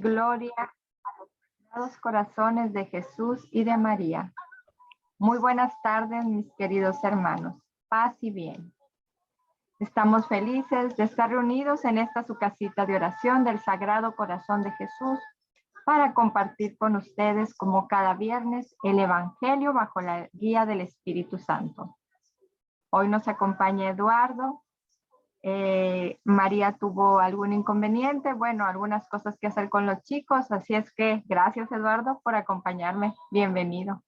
Gloria a los sagrados corazones de Jesús y de María. Muy buenas tardes, mis queridos hermanos. Paz y bien. Estamos felices de estar reunidos en esta su casita de oración del Sagrado Corazón de Jesús para compartir con ustedes, como cada viernes, el Evangelio bajo la guía del Espíritu Santo. Hoy nos acompaña Eduardo. María tuvo algún inconveniente, bueno, algunas cosas que hacer con los chicos, así es que gracias, Eduardo, por acompañarme. Bienvenido.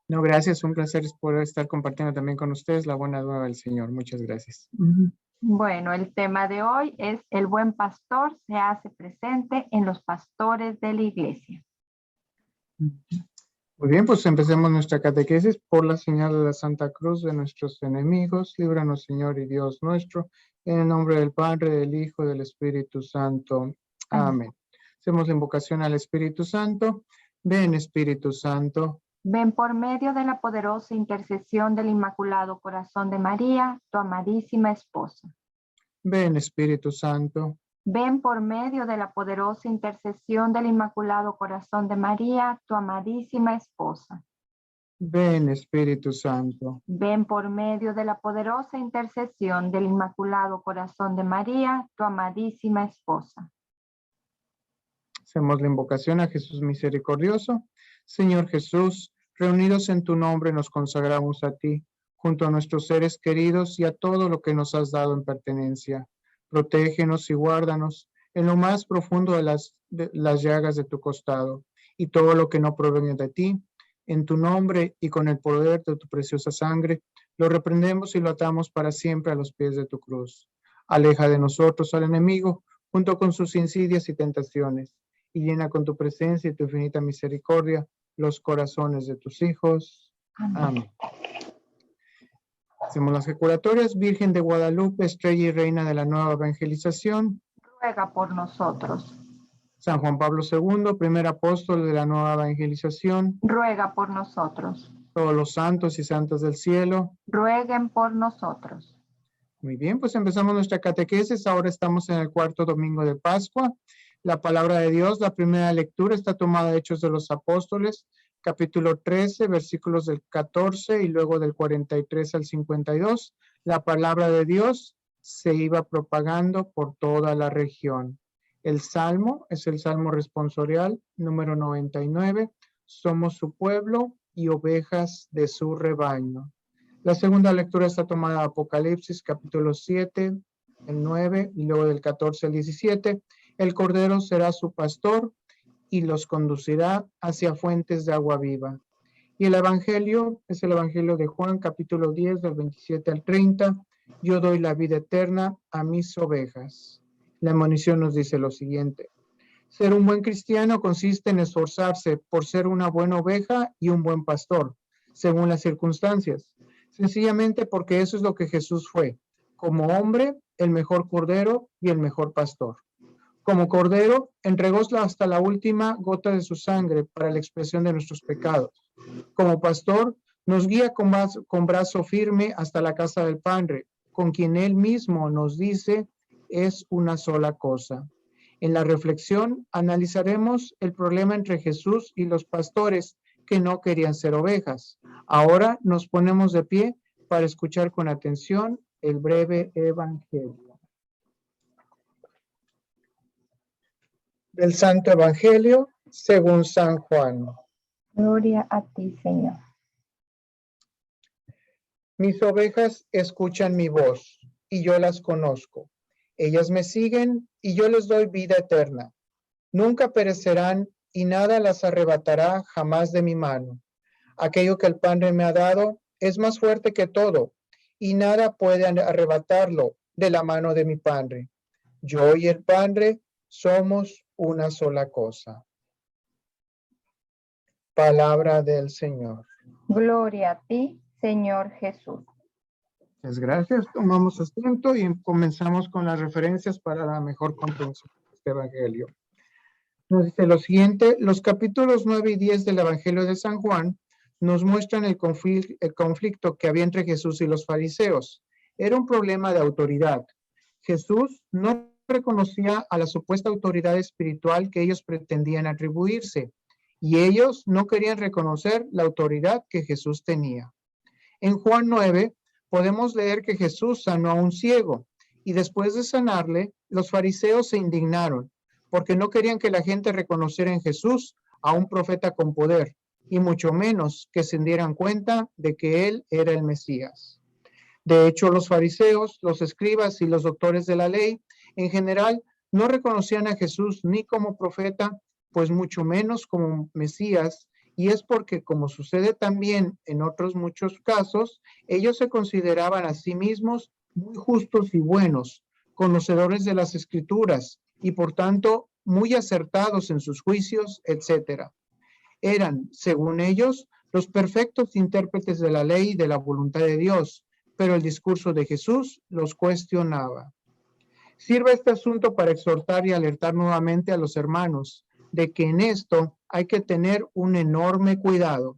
No, gracias, un placer poder estar compartiendo también con ustedes la buena nueva del Señor. Muchas gracias. Bueno, el tema de hoy es: el buen pastor se hace presente en los pastores de la iglesia. Muy bien, pues empecemos nuestra catequesis. Por la señal de la Santa Cruz de nuestros enemigos, líbranos, Señor y Dios nuestro, en el nombre del Padre, del Hijo y del Espíritu Santo. Amén. Hacemos la invocación al Espíritu Santo. Ven, Espíritu Santo. Ven por medio de la poderosa intercesión del Inmaculado Corazón de María, tu amadísima esposa. Ven, Espíritu Santo. Ven por medio de la poderosa intercesión del Inmaculado Corazón de María, tu amadísima esposa. Ven, Espíritu Santo. Ven por medio de la poderosa intercesión del Inmaculado Corazón de María, tu amadísima esposa. Hacemos la invocación a Jesús misericordioso. Señor Jesús, reunidos en tu nombre nos consagramos a ti, junto a nuestros seres queridos y a todo lo que nos has dado en pertenencia. Protégenos y guárdanos en lo más profundo de las llagas de tu costado, y todo lo que no provenga de ti, en tu nombre y con el poder de tu preciosa sangre, lo reprendemos y lo atamos para siempre a los pies de tu cruz. Aleja de nosotros al enemigo, junto con sus insidias y tentaciones, y llena con tu presencia y tu infinita misericordia los corazones de tus hijos. Amén. Hacemos las ejeculatorias. Virgen de Guadalupe, estrella y reina de la nueva evangelización, ruega por nosotros. San Juan Pablo II, primer apóstol de la nueva evangelización, ruega por nosotros. Todos los santos y santas del cielo, rueguen por nosotros. Muy bien, pues empezamos nuestra catequesis. Ahora estamos en el cuarto domingo de Pascua. La palabra de Dios, la primera lectura está tomada de Hechos de los Apóstoles, capítulo 13, versículos del 14 y luego del 43 al 52. La palabra de Dios se iba propagando por toda la región. El salmo es el salmo responsorial número 99. Somos su pueblo y ovejas de su rebaño. La segunda lectura está tomada de Apocalipsis, capítulo 7, el 9 y luego del 14 al 17. El Cordero será su pastor y los conducirá hacia fuentes de agua viva. Y el Evangelio es el Evangelio de Juan, capítulo 10, del 27 al 30. Yo doy la vida eterna a mis ovejas. La admonición nos dice lo siguiente: ser un buen cristiano consiste en esforzarse por ser una buena oveja y un buen pastor, según las circunstancias. Sencillamente porque eso es lo que Jesús fue. Como hombre, el mejor cordero y el mejor pastor. Como cordero, entregó hasta la última gota de su sangre para la expiación de nuestros pecados. Como pastor, nos guía con brazo firme hasta la casa del Padre, con quien él mismo nos dice es una sola cosa. En la reflexión analizaremos el problema entre Jesús y los pastores que no querían ser ovejas. Ahora nos ponemos de pie para escuchar con atención el breve Evangelio. Del Santo Evangelio según San Juan. Gloria a ti, Señor. Mis ovejas escuchan mi voz, y yo las conozco. Ellas me siguen, y yo les doy vida eterna. Nunca perecerán, y nada las arrebatará jamás de mi mano. Aquello que el Padre me ha dado es más fuerte que todo, y nada puede arrebatarlo de la mano de mi Padre. Yo y el Padre somos una sola cosa. Palabra del Señor. Gloria a ti, Señor Jesús. Muchas gracias. Tomamos asiento y comenzamos con las referencias para la mejor comprensión de este Evangelio. Nos dice lo siguiente: los capítulos 9 y 10 del Evangelio de San Juan nos muestran el conflicto que había entre Jesús y los fariseos. Era un problema de autoridad. Jesús no reconocía a la supuesta autoridad espiritual que ellos pretendían atribuirse, y ellos no querían reconocer la autoridad que Jesús tenía. En Juan 9 podemos leer que Jesús sanó a un ciego, y después de sanarle, los fariseos se indignaron, porque no querían que la gente reconociera en Jesús a un profeta con poder, y mucho menos que se dieran cuenta de que él era el Mesías. De hecho, los fariseos, los escribas y los doctores de la ley, en general, no reconocían a Jesús ni como profeta, pues mucho menos como Mesías, y es porque, como sucede también en otros muchos casos, ellos se consideraban a sí mismos muy justos y buenos, conocedores de las Escrituras, y por tanto, muy acertados en sus juicios, etc. Eran, según ellos, los perfectos intérpretes de la ley y de la voluntad de Dios, pero el discurso de Jesús los cuestionaba. Sirve este asunto para exhortar y alertar nuevamente a los hermanos de que en esto hay que tener un enorme cuidado.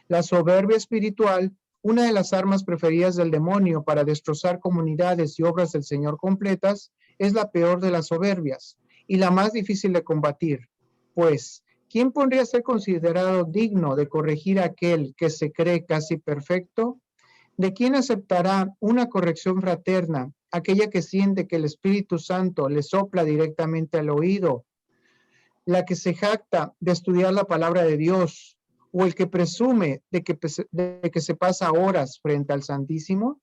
La soberbia espiritual, una de las armas preferidas del demonio para destrozar comunidades y obras del Señor completas, es la peor de las soberbias y la más difícil de combatir, pues ¿quién podría ser considerado digno de corregir a aquel que se cree casi perfecto? ¿De quién aceptará una corrección fraterna, aquella que siente que el Espíritu Santo le sopla directamente al oído, la que se jacta de estudiar la palabra de Dios, o el que presume de que se pasa horas frente al Santísimo?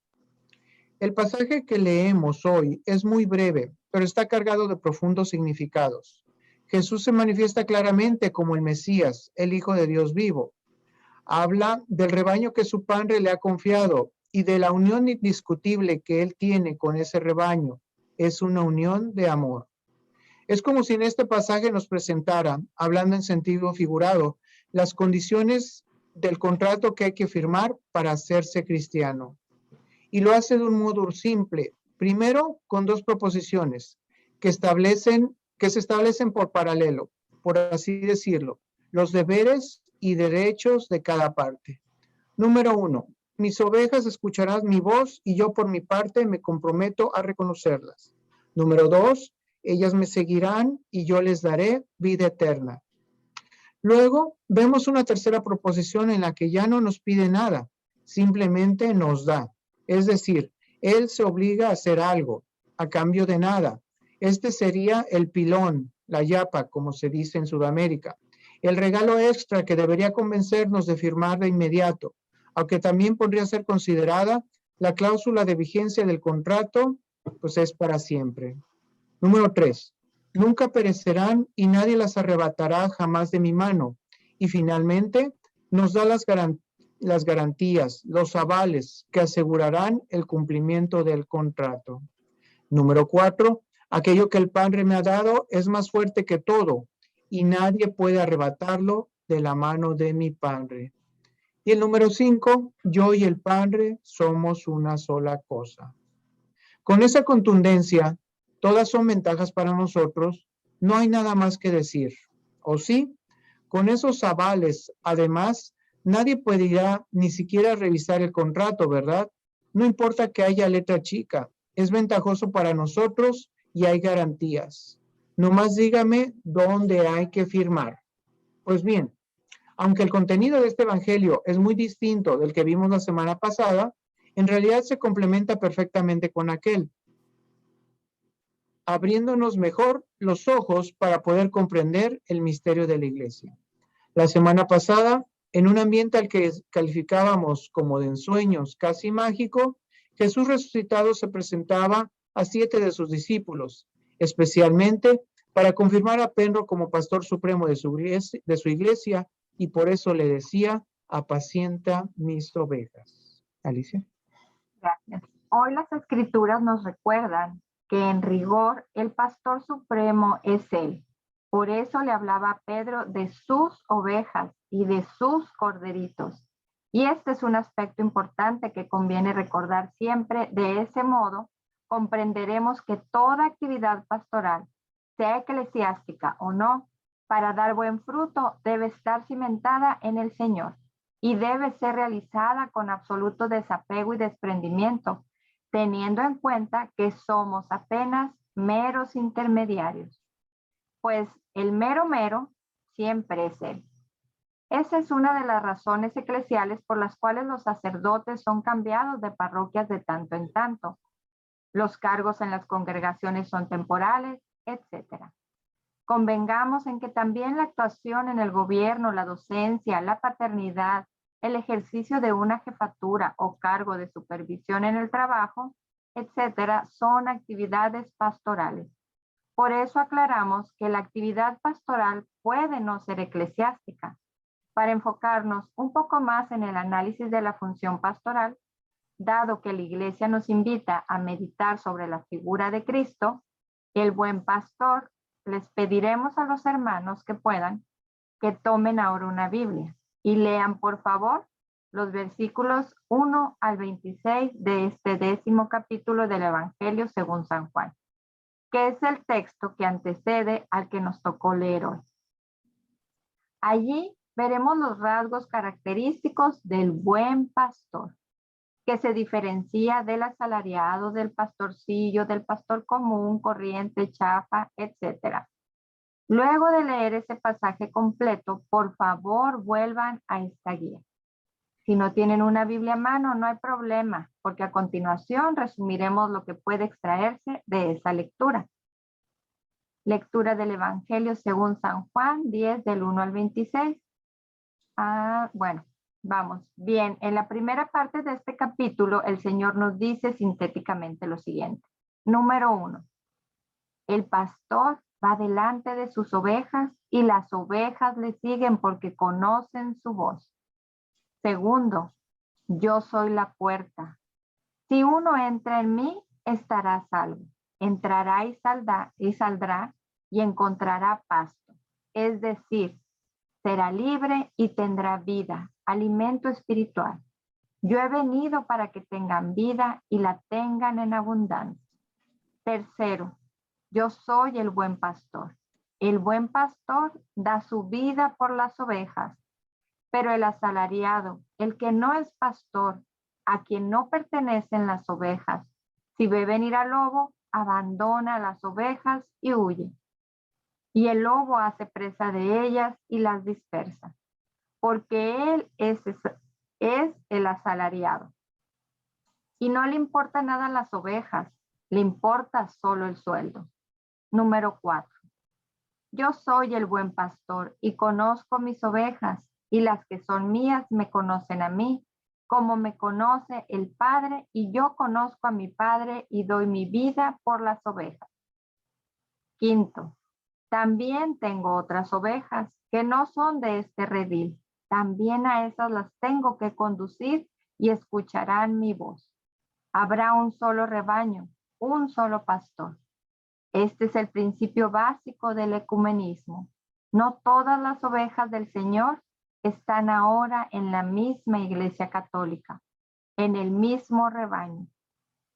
El pasaje que leemos hoy es muy breve, pero está cargado de profundos significados. Jesús se manifiesta claramente como el Mesías, el Hijo de Dios vivo. Habla del rebaño que su Padre le ha confiado y de la unión indiscutible que él tiene con ese rebaño. Es una unión de amor. Es como si en este pasaje nos presentara, hablando en sentido figurado, las condiciones del contrato que hay que firmar para hacerse cristiano. Y lo hace de un modo simple. Primero, con dos proposiciones que se establecen por paralelo, por así decirlo, los deberes y derechos de cada parte. Número 1. Mis ovejas escucharán mi voz y yo por mi parte me comprometo a reconocerlas. Número 2. Ellas me seguirán y yo les daré vida eterna. Luego vemos una tercera proposición en la que ya no nos pide nada, simplemente nos da. Es decir, él se obliga a hacer algo a cambio de nada. Este sería el pilón, la yapa, como se dice en Sudamérica. El regalo extra que debería convencernos de firmar de inmediato, aunque también podría ser considerada la cláusula de vigencia del contrato, pues es para siempre. Número 3. Nunca perecerán y nadie las arrebatará jamás de mi mano. Y finalmente nos da las garantías, los avales que asegurarán el cumplimiento del contrato. Número 4. Aquello que el Padre me ha dado es más fuerte que todo y nadie puede arrebatarlo de la mano de mi Padre. Y el número 5. Yo y el Padre somos una sola cosa. Con esa contundencia, todas son ventajas para nosotros, no hay nada más que decir. ¿O sí? Con esos avales, además, nadie puede ni siquiera revisar el contrato, ¿verdad? No importa que haya letra chica, es ventajoso para nosotros y hay garantías. Nomás dígame dónde hay que firmar. Pues bien, aunque el contenido de este evangelio es muy distinto del que vimos la semana pasada, en realidad se complementa perfectamente con aquel, abriéndonos mejor los ojos para poder comprender el misterio de la iglesia. La semana pasada, en un ambiente al que calificábamos como de ensueños casi mágico, Jesús resucitado se presentaba a 7 de sus discípulos, especialmente para confirmar a Pedro como pastor supremo de su iglesia, y por eso le decía, apacienta mis ovejas. Alicia. Gracias. Hoy las escrituras nos recuerdan que en rigor el pastor supremo es él. Por eso le hablaba a Pedro de sus ovejas y de sus corderitos. Y este es un aspecto importante que conviene recordar siempre. De ese modo, comprenderemos que toda actividad pastoral, sea eclesiástica o no, para dar buen fruto debe estar cimentada en el Señor y debe ser realizada con absoluto desapego y desprendimiento, teniendo en cuenta que somos apenas meros intermediarios, pues el mero mero siempre es Él. Esa es una de las razones eclesiales por las cuales los sacerdotes son cambiados de parroquias de tanto en tanto. Los cargos en las congregaciones son temporales, etc. Convengamos en que también la actuación en el gobierno, la docencia, la paternidad, el ejercicio de una jefatura o cargo de supervisión en el trabajo, etc., son actividades pastorales. Por eso aclaramos que la actividad pastoral puede no ser eclesiástica. Para enfocarnos un poco más en el análisis de la función pastoral, dado que la Iglesia nos invita a meditar sobre la figura de Cristo, el buen pastor, les pediremos a los hermanos que puedan que tomen ahora una Biblia y lean por favor los versículos 1 al 26 de este 10º capítulo del Evangelio según San Juan, que es el texto que antecede al que nos tocó leer hoy. Allí veremos los rasgos característicos del buen pastor, que se diferencia del asalariado, del pastorcillo, del pastor común, corriente, chafa, etc. Luego de leer ese pasaje completo, por favor vuelvan a esta guía. Si no tienen una Biblia a mano, no hay problema, porque a continuación resumiremos lo que puede extraerse de esa lectura. Lectura del Evangelio según San Juan 10 del 1 al 26. Bueno, vamos. Bien, en la primera parte de este capítulo, el Señor nos dice sintéticamente lo siguiente. Número 1. El pastor va delante de sus ovejas y las ovejas le siguen porque conocen su voz. Segundo, yo soy la puerta. Si uno entra en mí, estará salvo. Entrará y saldrá y encontrará pasto. Es decir, será libre y tendrá vida, alimento espiritual. Yo he venido para que tengan vida y la tengan en abundancia. Tercero, yo soy el buen pastor. El buen pastor da su vida por las ovejas, pero el asalariado, el que no es pastor, a quien no pertenecen las ovejas, si ve venir al lobo, abandona las ovejas y huye. Y el lobo hace presa de ellas y las dispersa, porque él es el asalariado. Y no le importa nada las ovejas, le importa solo el sueldo. Número 4. Yo soy el buen pastor y conozco mis ovejas, y las que son mías me conocen a mí, como me conoce el Padre, y yo conozco a mi Padre y doy mi vida por las ovejas. Quinto, también tengo otras ovejas que no son de este redil. También a esas las tengo que conducir y escucharán mi voz. Habrá un solo rebaño, un solo pastor. Este es el principio básico del ecumenismo. No todas las ovejas del Señor están ahora en la misma Iglesia Católica, en el mismo rebaño.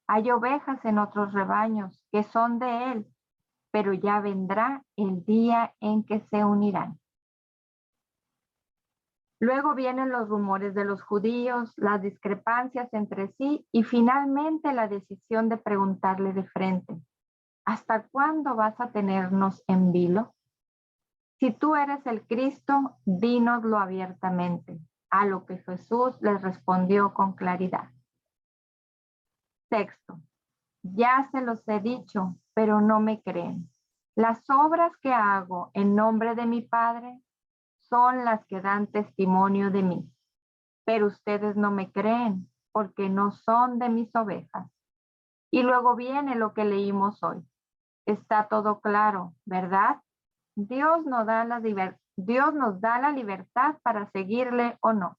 Hay ovejas en otros rebaños que son de Él, pero ya vendrá el día en que se unirán. Luego vienen los rumores de los judíos, las discrepancias entre sí y finalmente la decisión de preguntarle de frente: ¿hasta cuándo vas a tenernos en vilo? Si tú eres el Cristo, dínoslo abiertamente. A lo que Jesús les respondió con claridad. Sexto, ya se los he dicho, pero no me creen. Las obras que hago en nombre de mi Padre son las que dan testimonio de mí, pero ustedes no me creen porque no son de mis ovejas. Y luego viene lo que leímos hoy. Está todo claro, ¿verdad? Dios nos da la libertad para seguirle o no.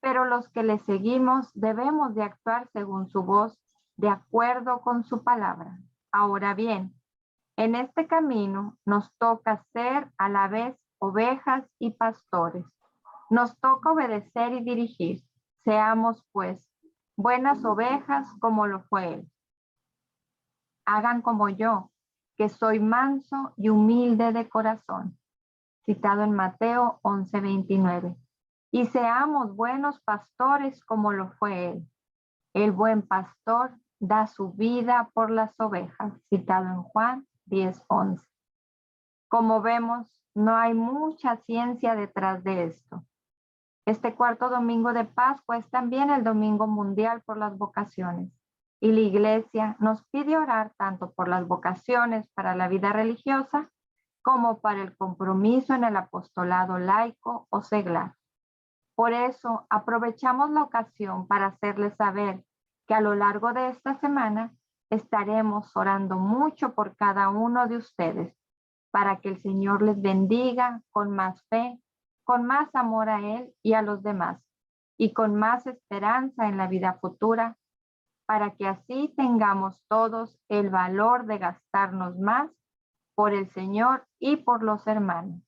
Pero los que le seguimos debemos de actuar según su voz, de acuerdo con su palabra. Ahora bien, en este camino nos toca ser a la vez ovejas y pastores. Nos toca obedecer y dirigir. Seamos, pues, buenas ovejas como lo fue Él. Hagan como yo, que soy manso y humilde de corazón. Citado en Mateo 11:29. Y seamos buenos pastores como lo fue Él. El buen pastor da su vida por las ovejas, citado en Juan 10:11. Como vemos, no hay mucha ciencia detrás de esto. Este cuarto domingo de Pascua es también el Domingo Mundial por las Vocaciones, y la Iglesia nos pide orar tanto por las vocaciones para la vida religiosa como para el compromiso en el apostolado laico o seglar. Por eso, aprovechamos la ocasión para hacerles saber que a lo largo de esta semana estaremos orando mucho por cada uno de ustedes, para que el Señor les bendiga con más fe, con más amor a Él y a los demás, y con más esperanza en la vida futura, para que así tengamos todos el valor de gastarnos más por el Señor y por los hermanos,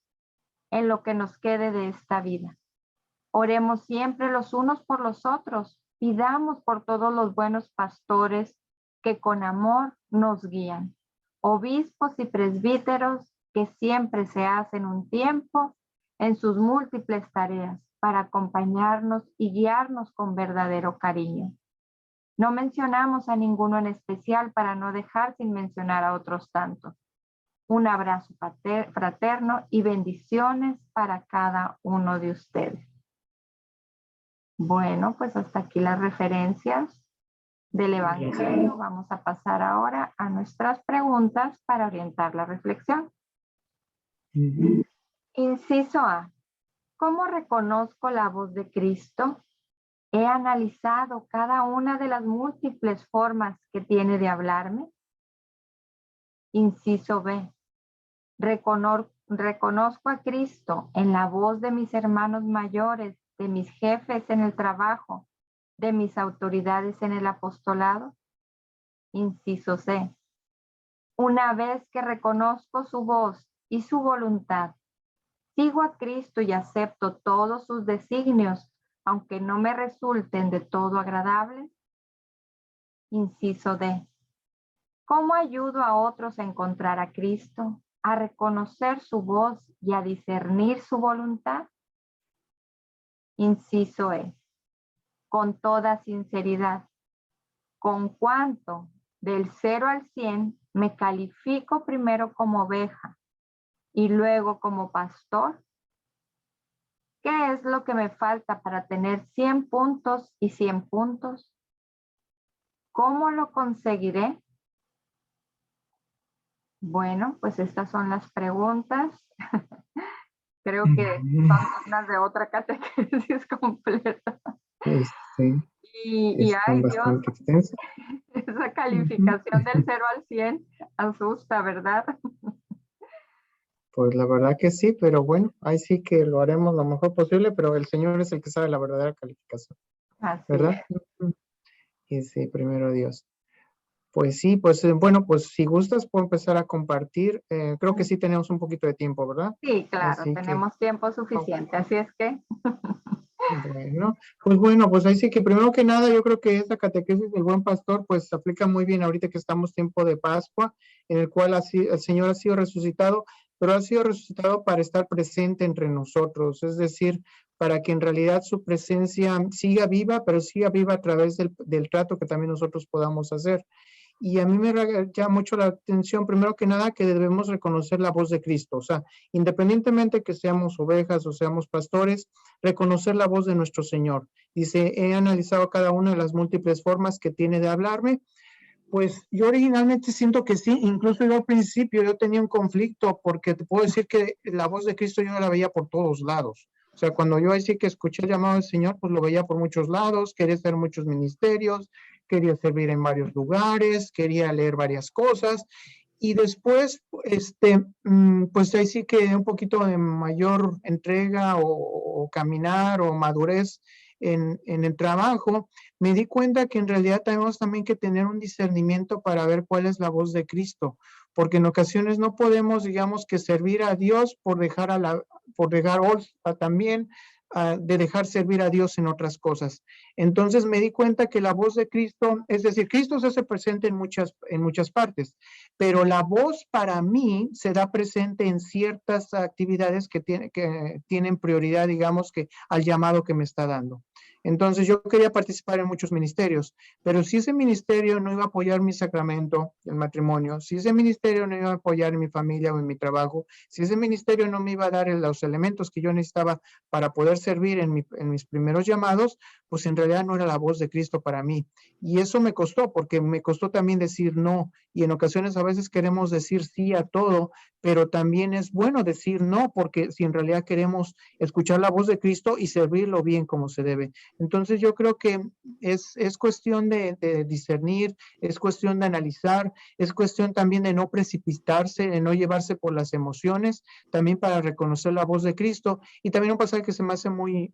en lo que nos quede de esta vida. Oremos siempre los unos por los otros, pidamos por todos los buenos pastores que con amor nos guían, obispos y presbíteros que siempre se hacen un tiempo en sus múltiples tareas para acompañarnos y guiarnos con verdadero cariño. No mencionamos a ninguno en especial para no dejar sin mencionar a otros tantos. Un abrazo fraterno y bendiciones para cada uno de ustedes. Bueno, pues hasta aquí las referencias del Evangelio. Vamos a pasar ahora a nuestras preguntas para orientar la reflexión. Inciso A. ¿Cómo reconozco la voz de Cristo? ¿He analizado cada una de las múltiples formas que tiene de hablarme? Inciso B. ¿Reconozco a Cristo en la voz de mis hermanos mayores, de mis jefes en el trabajo, de mis autoridades en el apostolado? Inciso C. Una vez que reconozco su voz y su voluntad, ¿sigo a Cristo y acepto todos sus designios, aunque no me resulten de todo agradables? Inciso D. ¿Cómo ayudo a otros a encontrar a Cristo, a reconocer su voz y a discernir su voluntad? Inciso E. Con toda sinceridad, ¿con cuánto del 0 al 100 me califico primero como oveja y luego como pastor? ¿Qué es lo que me falta para tener 100 puntos y 100 puntos? ¿Cómo lo conseguiré? Bueno, pues estas son las preguntas. Creo que son unas de otra catequesis completa. Sí, Y ay, Dios, bastante extenso. esa calificación del 0 al 100 asusta, ¿verdad? Pues la verdad que sí, pero bueno, ahí sí que lo haremos lo mejor posible, pero el Señor es el que sabe la verdadera calificación, Así ¿verdad? es. Y sí, primero Dios. Pues sí, pues bueno, pues si gustas puedo empezar a compartir. Creo que sí tenemos un poquito de tiempo, ¿verdad? Sí, claro, Así que, tenemos tiempo suficiente, así es que. bueno, pues ahí sí que primero que nada yo creo que esta catequesis del buen pastor pues se aplica muy bien ahorita que estamos tiempo de Pascua, en el cual el Señor ha sido resucitado, pero ha sido resucitado para estar presente entre nosotros, es decir, para que en realidad su presencia siga viva, pero siga viva a través del trato que también nosotros podamos hacer. Y a mí me llama mucho la atención, primero que nada, que debemos reconocer la voz de Cristo. O sea, independientemente que seamos ovejas o seamos pastores, reconocer la voz de nuestro Señor. Dice, he analizado cada una de las múltiples formas que tiene de hablarme. Pues yo originalmente siento que sí, incluso yo al principio yo tenía un conflicto porque te puedo decir que la voz de Cristo yo la veía por todos lados. O sea, cuando yo decía que escuché el llamado del Señor, pues lo veía por muchos lados, quería hacer muchos ministerios, quería servir en varios lugares, quería leer varias cosas. Y después, pues ahí sí que un poquito de mayor entrega o caminar o madurez en el trabajo, me di cuenta que en realidad tenemos también que tener un discernimiento para ver cuál es la voz de Cristo, porque en ocasiones no podemos, digamos, que servir a Dios por dejar también de dejar servir a Dios en otras cosas. Entonces me di cuenta que la voz de Cristo, es decir, Cristo se hace presente en muchas partes, pero la voz para mí se da presente en ciertas actividades que tienen prioridad, digamos, que al llamado que me está dando. Entonces yo quería participar en muchos ministerios, pero si ese ministerio no iba a apoyar mi sacramento, el matrimonio, si ese ministerio no iba a apoyar en mi familia o en mi trabajo, si ese ministerio no me iba a dar los elementos que yo necesitaba para poder servir en mis primeros llamados, pues en realidad no era la voz de Cristo para mí. Y eso me costó, porque me costó también decir no. Y en ocasiones a veces queremos decir sí a todo, pero también es bueno decir no, porque si en realidad queremos escuchar la voz de Cristo y servirlo bien como se debe. Entonces yo creo que es cuestión de discernir, es cuestión de analizar, es cuestión también de no precipitarse, de no llevarse por las emociones, también para reconocer la voz de Cristo. Y también un pasaje que se me hace muy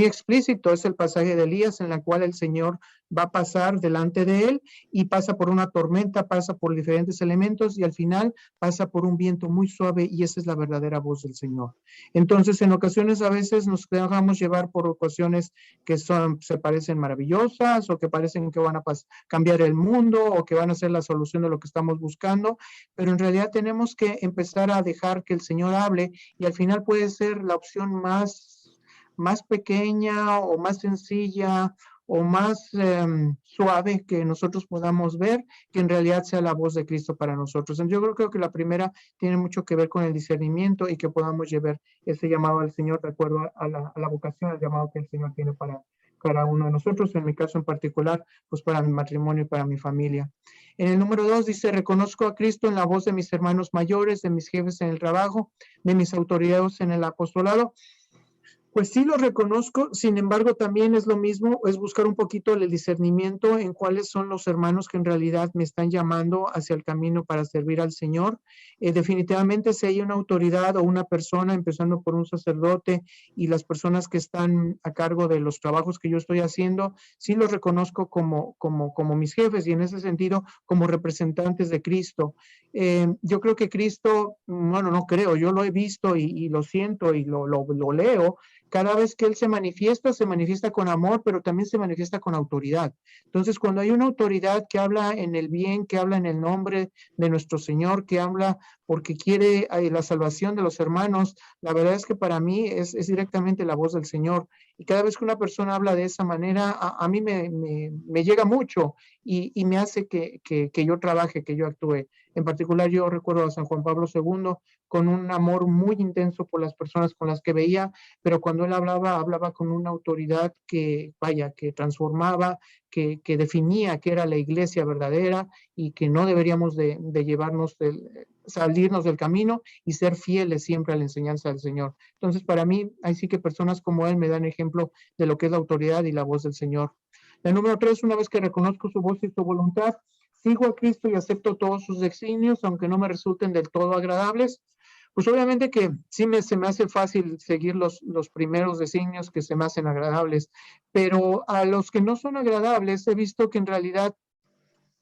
explícito es el pasaje de Elías, en la cual el Señor va a pasar delante de él y pasa por una tormenta, pasa por diferentes elementos y al final pasa por un viento muy suave, y esa es la verdadera voz del Señor. Entonces, en ocasiones a veces nos dejamos llevar por ocasiones que se parecen maravillosas o que parecen que van a cambiar el mundo o que van a ser la solución de lo que estamos buscando, pero en realidad tenemos que empezar a dejar que el Señor hable, y al final puede ser la opción más pequeña o más sencilla o más suave que nosotros podamos ver, que en realidad sea la voz de Cristo para nosotros. Entonces, yo creo que la primera tiene mucho que ver con el discernimiento y que podamos llevar ese llamado al Señor de acuerdo a la vocación, al llamado que el Señor tiene para cada uno de nosotros, en mi caso en particular, pues para mi matrimonio y para mi familia. En el número 2 dice, reconozco a Cristo en la voz de mis hermanos mayores, de mis jefes en el trabajo, de mis autoridades en el apostolado. Pues sí lo reconozco, sin embargo también es lo mismo, es buscar un poquito el discernimiento en cuáles son los hermanos que en realidad me están llamando hacia el camino para servir al Señor. Definitivamente si hay una autoridad o una persona, empezando por un sacerdote y las personas que están a cargo de los trabajos que yo estoy haciendo, sí los reconozco como mis jefes y en ese sentido como representantes de Cristo. Yo creo que Cristo, bueno, no creo, yo lo he visto y lo siento y lo leo. Cada vez que Él se manifiesta con amor, pero también se manifiesta con autoridad. Entonces, cuando hay una autoridad que habla en el bien, que habla en el nombre de nuestro Señor, que habla porque quiere la salvación de los hermanos, la verdad es que para mí es directamente la voz del Señor. Y cada vez que una persona habla de esa manera, a mí me llega mucho y me hace que yo trabaje, que yo actúe. En particular, yo recuerdo a San Juan Pablo II con un amor muy intenso por las personas con las que veía, pero cuando él hablaba con una autoridad que transformaba, que definía que era la iglesia verdadera y que no deberíamos de salirnos del camino y ser fieles siempre a la enseñanza del Señor. Entonces, para mí, ahí sí que personas como él me dan ejemplo de lo que es la autoridad y la voz del Señor. El número 3, una vez que reconozco su voz y su voluntad, sigo a Cristo y acepto todos sus designios, aunque no me resulten del todo agradables. Pues obviamente que sí se me hace fácil seguir los primeros designios que se me hacen agradables, pero a los que no son agradables he visto que en realidad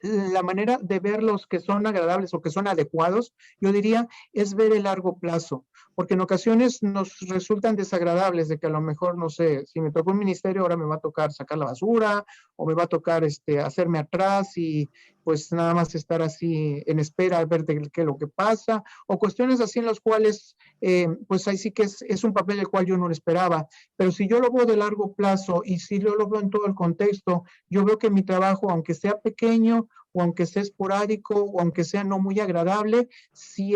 la manera de ver los que son agradables o que son adecuados, yo diría, es ver el largo plazo, porque en ocasiones nos resultan desagradables de que a lo mejor, no sé, si me tocó un ministerio, ahora me va a tocar sacar la basura o me va a tocar hacerme atrás y pues nada más estar así en espera a ver qué es lo que pasa, o cuestiones así en las cuales, pues ahí sí que es un papel el cual yo no lo esperaba, pero si yo lo veo de largo plazo y si yo lo veo en todo el contexto, yo veo que mi trabajo, aunque sea pequeño, o aunque sea esporádico, o aunque sea no muy agradable, sí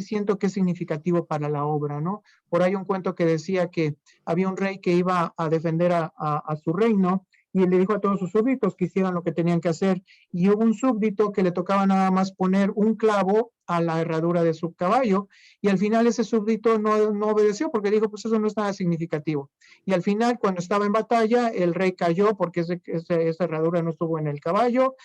siento que es significativo para la obra, ¿no? Por ahí un cuento que decía que había un rey que iba a defender a su reino, y él le dijo a todos sus súbditos que hicieran lo que tenían que hacer, y hubo un súbdito que le tocaba nada más poner un clavo a la herradura de su caballo, y al final ese súbdito no obedeció porque dijo, pues eso no es nada significativo. Y al final, cuando estaba en batalla, el rey cayó porque esa herradura no estuvo en el caballo.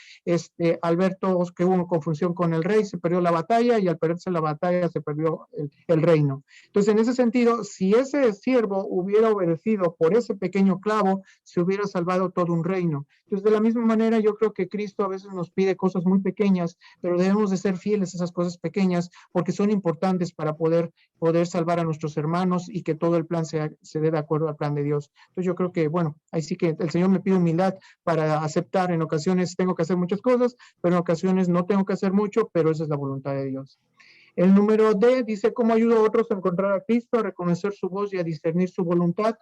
Al ver todos que hubo confusión con el rey, se perdió la batalla, y al perderse la batalla se perdió el reino. Entonces, en ese sentido, si ese siervo hubiera obedecido por ese pequeño clavo, se hubiera salvado todo un reino. Entonces, de la misma manera, yo creo que Cristo a veces nos pide cosas muy pequeñas, pero debemos de ser fieles a esas cosas cosas pequeñas, porque son importantes para poder salvar a nuestros hermanos y que todo el plan se dé de acuerdo al plan de Dios. Entonces yo creo que, bueno, ahí sí que el Señor me pide humildad para aceptar. En ocasiones tengo que hacer muchas cosas, pero en ocasiones no tengo que hacer mucho, pero esa es la voluntad de Dios. El número D dice, ¿cómo ayudo a otros a encontrar a Cristo, a reconocer su voz y a discernir su voluntad?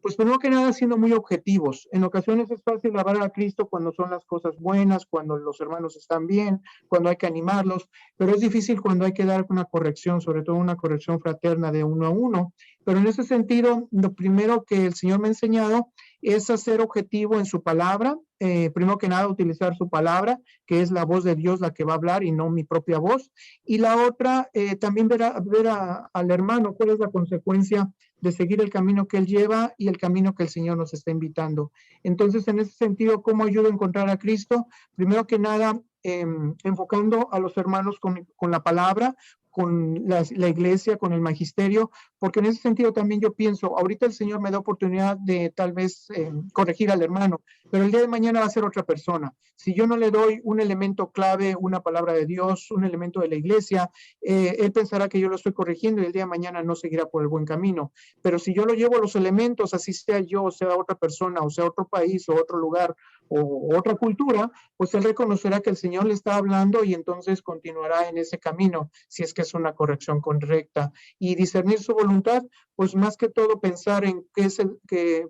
Pues primero que nada, siendo muy objetivos. En ocasiones es fácil alabar a Cristo cuando son las cosas buenas, cuando los hermanos están bien, cuando hay que animarlos, pero es difícil cuando hay que dar una corrección, sobre todo una corrección fraterna de uno a uno. Pero en ese sentido, lo primero que el Señor me ha enseñado es ser objetivo en su palabra. Primero que nada, utilizar su palabra, que es la voz de Dios la que va a hablar y no mi propia voz. Y la otra, también ver al hermano cuál es la consecuencia de seguir el camino que él lleva y el camino que el Señor nos está invitando. Entonces, en ese sentido, ¿cómo ayudo a encontrar a Cristo? Primero que nada, enfocando a los hermanos con la palabra, con la iglesia, con el magisterio, porque en ese sentido también yo pienso, ahorita el Señor me da oportunidad de tal vez corregir al hermano, pero el día de mañana va a ser otra persona. Si yo no le doy un elemento clave, una palabra de Dios, un elemento de la iglesia, él pensará que yo lo estoy corrigiendo y el día de mañana no seguirá por el buen camino. Pero si yo lo llevo a los elementos, así sea yo, o sea otra persona, o sea otro país, o otro lugar, o otra cultura, pues él reconocerá que el Señor le está hablando y entonces continuará en ese camino, si es que es una corrección correcta. Y discernir su voluntad, pues más que todo pensar en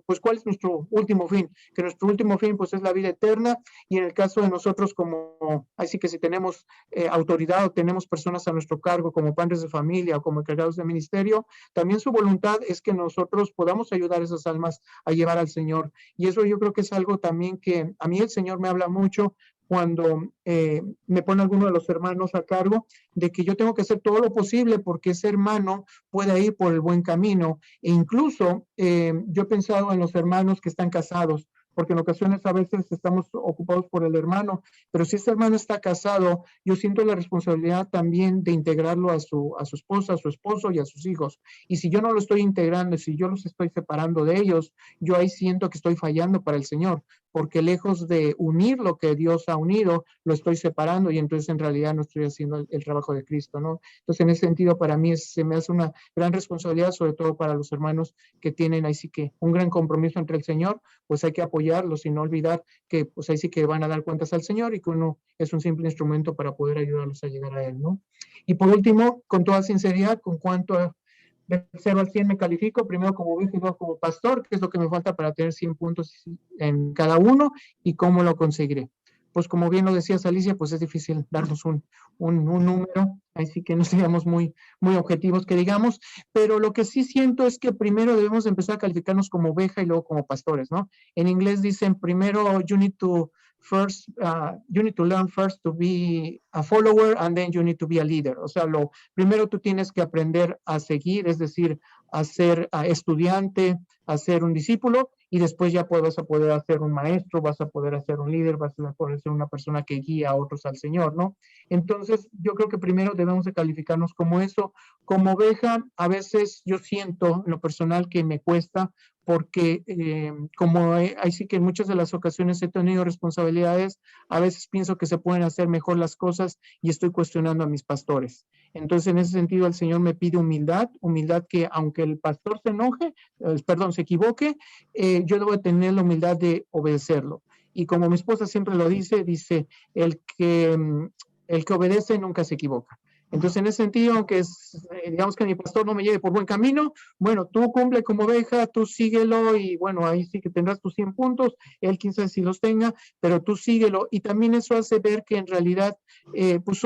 pues cuál es nuestro último fin, que nuestro último fin pues es la vida eterna, y en el caso de nosotros como, así que si tenemos autoridad o tenemos personas a nuestro cargo como padres de familia o como encargados de ministerio, también su voluntad es que nosotros podamos ayudar a esas almas a llevar al Señor. Y eso yo creo que es algo también que a mí el Señor me habla mucho cuando me pone alguno de los hermanos a cargo, de que yo tengo que hacer todo lo posible porque ese hermano pueda ir por el buen camino. E incluso yo he pensado en los hermanos que están casados, porque en ocasiones a veces estamos ocupados por el hermano, pero si ese hermano está casado, yo siento la responsabilidad también de integrarlo a su esposa, a su esposo y a sus hijos. Y si yo no lo estoy integrando, si yo los estoy separando de ellos, yo ahí siento que estoy fallando para el Señor, porque lejos de unir lo que Dios ha unido, lo estoy separando y entonces en realidad no estoy haciendo el trabajo de Cristo, ¿no? Entonces en ese sentido para mí se me hace una gran responsabilidad, sobre todo para los hermanos que tienen ahí sí que un gran compromiso entre el Señor, pues hay que apoyarlos y no olvidar que pues ahí sí que van a dar cuentas al Señor y que uno es un simple instrumento para poder ayudarlos a llegar a Él, ¿no? Y por último, con toda sinceridad, con cuanto a de 0 al 100 me califico, primero como obispo y luego como pastor, que es lo que me falta para tener 100 puntos en cada uno, y cómo lo conseguiré. Pues como bien lo decías, Alicia, pues es difícil darnos un número, ahí sí que no seamos muy objetivos que digamos, pero lo que sí siento es que primero debemos empezar a calificarnos como oveja y luego como pastores, ¿no? En inglés dicen primero you need to learn first to be a follower and then you need to be a leader. O sea, primero tú tienes que aprender a seguir, es decir, a ser estudiante, a ser un discípulo, y después ya vas a poder hacer un maestro, vas a poder hacer un líder, vas a poder ser una persona que guía a otros al Señor, ¿no? Entonces, yo creo que primero debemos de calificarnos como eso. Como oveja, a veces yo siento en lo personal que me cuesta, porque como ahí sí que en muchas de las ocasiones he tenido responsabilidades, a veces pienso que se pueden hacer mejor las cosas y estoy cuestionando a mis pastores. Entonces, en ese sentido, el Señor me pide humildad que aunque el pastor se equivoque, yo debo tener la humildad de obedecerlo. Y como mi esposa siempre lo dice, el que obedece nunca se equivoca. Entonces, en ese sentido, aunque digamos que mi pastor no me lleve por buen camino, bueno, tú cumple como oveja, tú síguelo y bueno, ahí sí que tendrás tus 100 puntos, él quién sabe si los tenga, pero tú síguelo. Y también eso hace ver que en realidad pues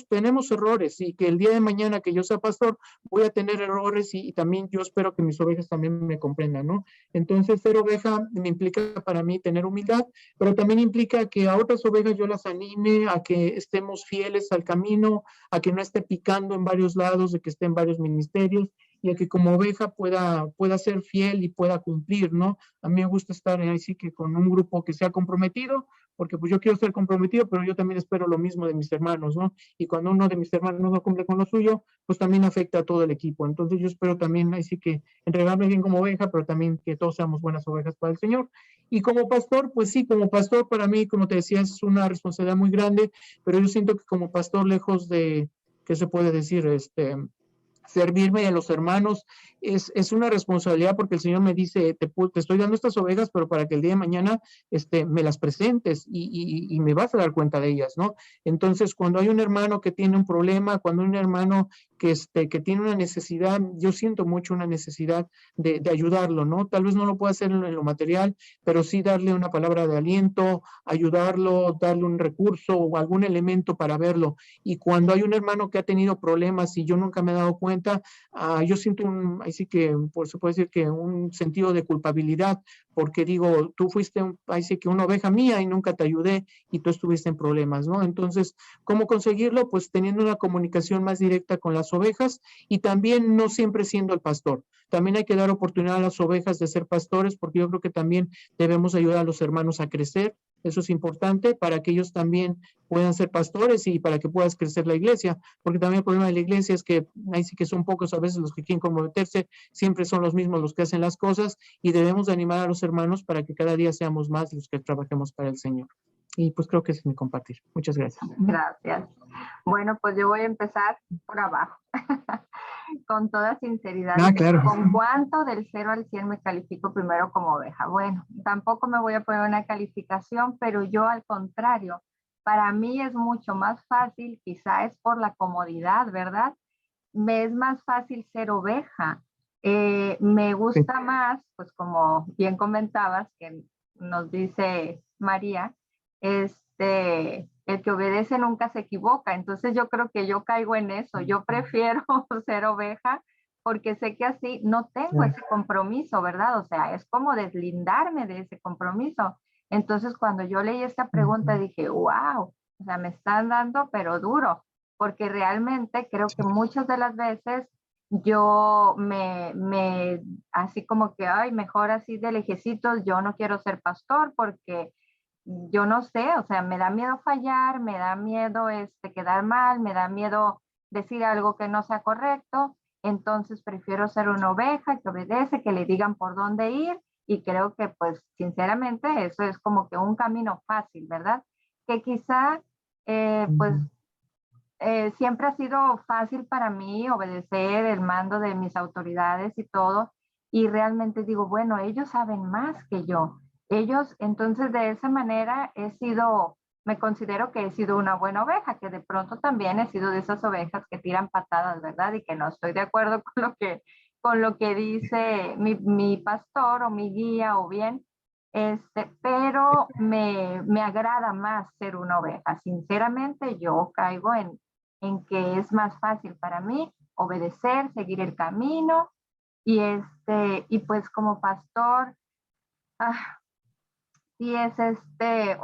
tenemos errores y que el día de mañana que yo sea pastor voy a tener errores y también yo espero que mis ovejas también me comprendan, ¿no? Entonces, ser oveja me implica para mí tener humildad, pero también implica que a otras ovejas yo las anime a que estemos fieles al camino, a que no esté picando en varios lados, de que esté en varios ministerios, y a que como oveja pueda ser fiel y pueda cumplir, ¿no? A mí me gusta estar así que con un grupo que sea comprometido, porque pues yo quiero ser comprometido, pero yo también espero lo mismo de mis hermanos, ¿no? Y cuando uno de mis hermanos no cumple con lo suyo, pues también afecta a todo el equipo. Entonces yo espero también, ahí sí que entregarme bien como oveja, pero también que todos seamos buenas ovejas para el Señor. Y como pastor, pues sí, como pastor para mí, como te decía, es una responsabilidad muy grande, pero yo siento que como pastor, lejos de, ¿qué se puede decir? Servirme a los hermanos es una responsabilidad porque el Señor me dice, te estoy dando estas ovejas, pero para que el día de mañana me las presentes y me vas a dar cuenta de ellas, ¿no? Entonces, cuando hay un hermano que tiene un problema, cuando hay un hermano que tiene una necesidad, yo siento mucho una necesidad de ayudarlo, ¿no? Tal vez no lo pueda hacer en lo material, pero sí darle una palabra de aliento, ayudarlo, darle un recurso o algún elemento para verlo. Y cuando hay un hermano que ha tenido problemas y yo nunca me he dado cuenta, yo siento ahí sí que, pues, se puede decir que un sentido de culpabilidad, porque digo, tú fuiste, ahí sí que una oveja mía y nunca te ayudé y tú estuviste en problemas, ¿no? Entonces, ¿cómo conseguirlo? Pues teniendo una comunicación más directa con las ovejas y también no siempre siendo el pastor. También hay que dar oportunidad a las ovejas de ser pastores, porque yo creo que también debemos ayudar a los hermanos a crecer. Eso es importante para que ellos también puedan ser pastores y para que puedas crecer la iglesia, porque también el problema de la iglesia es que ahí sí que son pocos a veces los que quieren comprometerse, siempre son los mismos los que hacen las cosas y debemos de animar a los hermanos para que cada día seamos más los que trabajemos para el Señor. Y pues creo que ese es mi compartir. Muchas gracias. Gracias. Bueno, pues yo voy a empezar por abajo. Con toda sinceridad. Claro. ¿Con cuánto del 0 al 100 me califico primero como oveja? Bueno, tampoco me voy a poner una calificación, pero yo al contrario, para mí es mucho más fácil, quizá es por la comodidad, ¿verdad? Me es más fácil ser oveja. Me gusta más, pues como bien comentabas, que nos dice María, el que obedece nunca se equivoca. Entonces yo creo que yo caigo en eso. Yo prefiero ser oveja porque sé que así no tengo ese compromiso, ¿verdad? O sea, es como deslindarme de ese compromiso. Entonces cuando yo leí esta pregunta dije, wow, o sea, me están dando pero duro, porque realmente creo que muchas de las veces yo así como que, ay, mejor así de lejecitos, yo no quiero ser pastor porque yo no sé, o sea, me da miedo fallar, me da miedo quedar mal, me da miedo decir algo que no sea correcto, entonces prefiero ser una oveja que obedece, que le digan por dónde ir y creo que pues sinceramente eso es como que un camino fácil, ¿verdad? Que quizá pues siempre ha sido fácil para mí obedecer el mando de mis autoridades y todo, y realmente digo, bueno, ellos saben más que yo. Ellos, entonces de esa manera me considero que he sido una buena oveja, que de pronto también he sido de esas ovejas que tiran patadas, ¿verdad? Y que no estoy de acuerdo con lo que dice mi pastor o mi guía o bien, pero me agrada más ser una oveja. Sinceramente, yo caigo en que es más fácil para mí obedecer, seguir el camino y pues como pastor, ah, sí es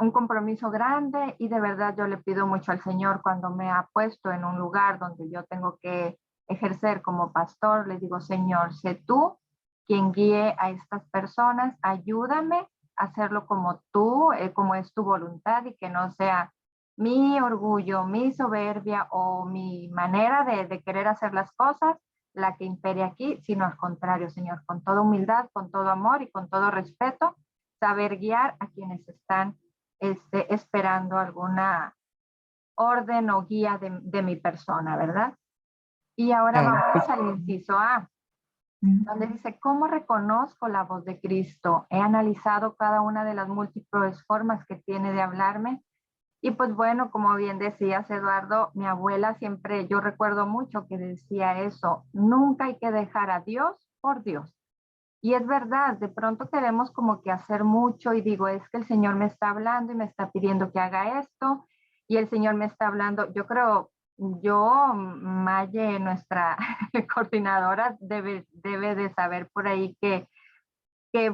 un compromiso grande y de verdad yo le pido mucho al Señor cuando me ha puesto en un lugar donde yo tengo que ejercer como pastor, le digo, Señor, sé tú quien guíe a estas personas, ayúdame a hacerlo como tú, como es tu voluntad y que no sea mi orgullo, mi soberbia o mi manera de querer hacer las cosas la que impere aquí, sino al contrario, Señor, con toda humildad, con todo amor y con todo respeto, saber guiar a quienes están esperando alguna orden o guía de mi persona, ¿verdad? Y ahora vamos al inciso A, donde dice, ¿cómo reconozco la voz de Cristo? He analizado cada una de las múltiples formas que tiene de hablarme. Y pues bueno, como bien decías, Eduardo, mi abuela siempre, yo recuerdo mucho que decía eso, nunca hay que dejar a Dios por Dios. Y es verdad, de pronto queremos como que hacer mucho y digo, es que el Señor me está hablando y me está pidiendo que haga esto y el Señor me está hablando, yo creo, Maye, nuestra coordinadora, debe de saber por ahí que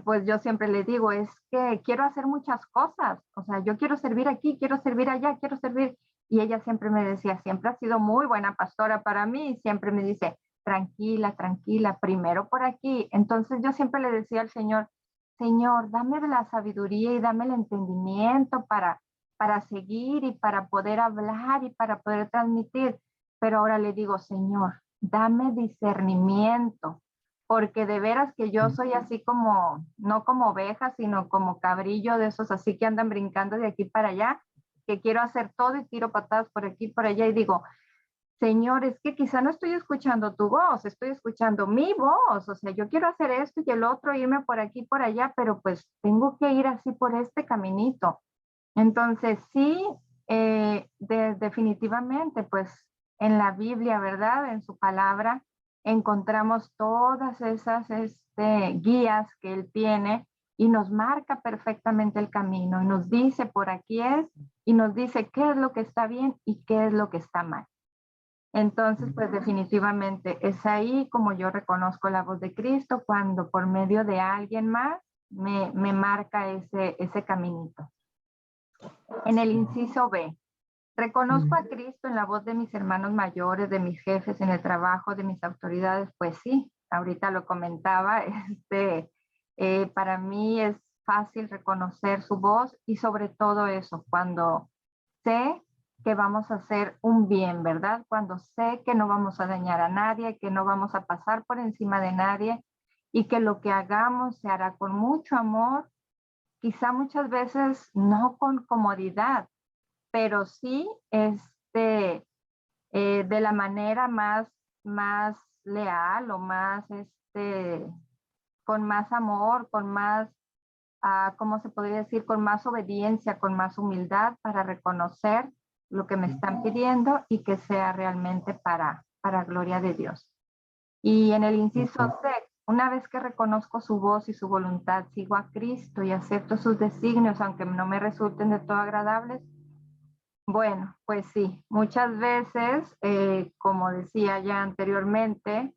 pues yo siempre le digo, es que quiero hacer muchas cosas, o sea, yo quiero servir aquí, quiero servir allá, quiero servir. Y ella siempre me decía, siempre ha sido muy buena pastora para mí, y siempre me dice, tranquila, tranquila, primero por aquí. Entonces yo siempre le decía al Señor, Señor, dame la sabiduría y dame el entendimiento para seguir y para poder hablar y para poder transmitir. Pero ahora le digo, Señor, dame discernimiento, porque de veras que yo soy así como, no como oveja, sino como cabrillo de esos así que andan brincando de aquí para allá, que quiero hacer todo y tiro patadas por aquí y por allá y digo, Señor, es que quizá no estoy escuchando tu voz, estoy escuchando mi voz, o sea, yo quiero hacer esto y el otro, irme por aquí, por allá, pero pues tengo que ir así por este caminito. Entonces, sí, definitivamente, pues en la Biblia, ¿verdad? En su palabra, encontramos todas esas guías que Él tiene y nos marca perfectamente el camino y nos dice por aquí es y nos dice qué es lo que está bien y qué es lo que está mal. Entonces, pues definitivamente es ahí como yo reconozco la voz de Cristo cuando por medio de alguien más me marca ese caminito. En el inciso B, reconozco a Cristo en la voz de mis hermanos mayores, de mis jefes en el trabajo, de mis autoridades. Pues sí, ahorita lo comentaba, para mí es fácil reconocer su voz y sobre todo eso, cuando sé que vamos a hacer un bien, ¿verdad? Cuando sé que no vamos a dañar a nadie, que no vamos a pasar por encima de nadie y que lo que hagamos se hará con mucho amor, quizá muchas veces no con comodidad, pero sí de la manera más leal o más, con más amor, con más, ¿cómo se podría decir? Con más obediencia, con más humildad para reconocer lo que me están pidiendo y que sea realmente para gloria de Dios. Y en el inciso C, una vez que reconozco su voz y su voluntad, sigo a Cristo y acepto sus designios, aunque no me resulten de todo agradables. Bueno, pues sí, muchas veces, como decía ya anteriormente,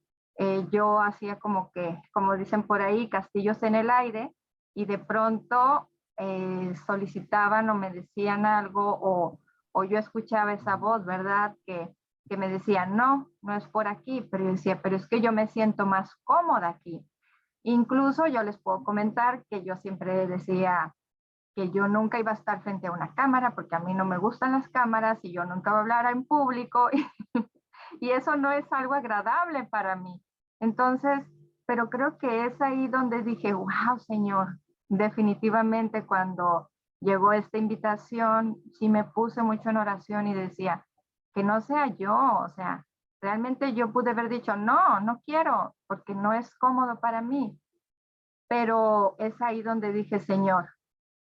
yo hacía como que, como dicen por ahí, castillos en el aire y de pronto solicitaban o me decían algo o yo escuchaba esa voz, ¿verdad? Que me decía, no, no es por aquí, pero yo decía, pero es que yo me siento más cómoda aquí. Incluso yo les puedo comentar que yo siempre decía que yo nunca iba a estar frente a una cámara porque a mí no me gustan las cámaras y yo nunca voy a hablar en público y eso no es algo agradable para mí. Entonces, pero creo que es ahí donde dije, wow, Señor, definitivamente cuando llegó esta invitación, sí me puse mucho en oración y decía, que no sea yo, o sea, realmente yo pude haber dicho, no, no quiero, porque no es cómodo para mí, pero es ahí donde dije, Señor,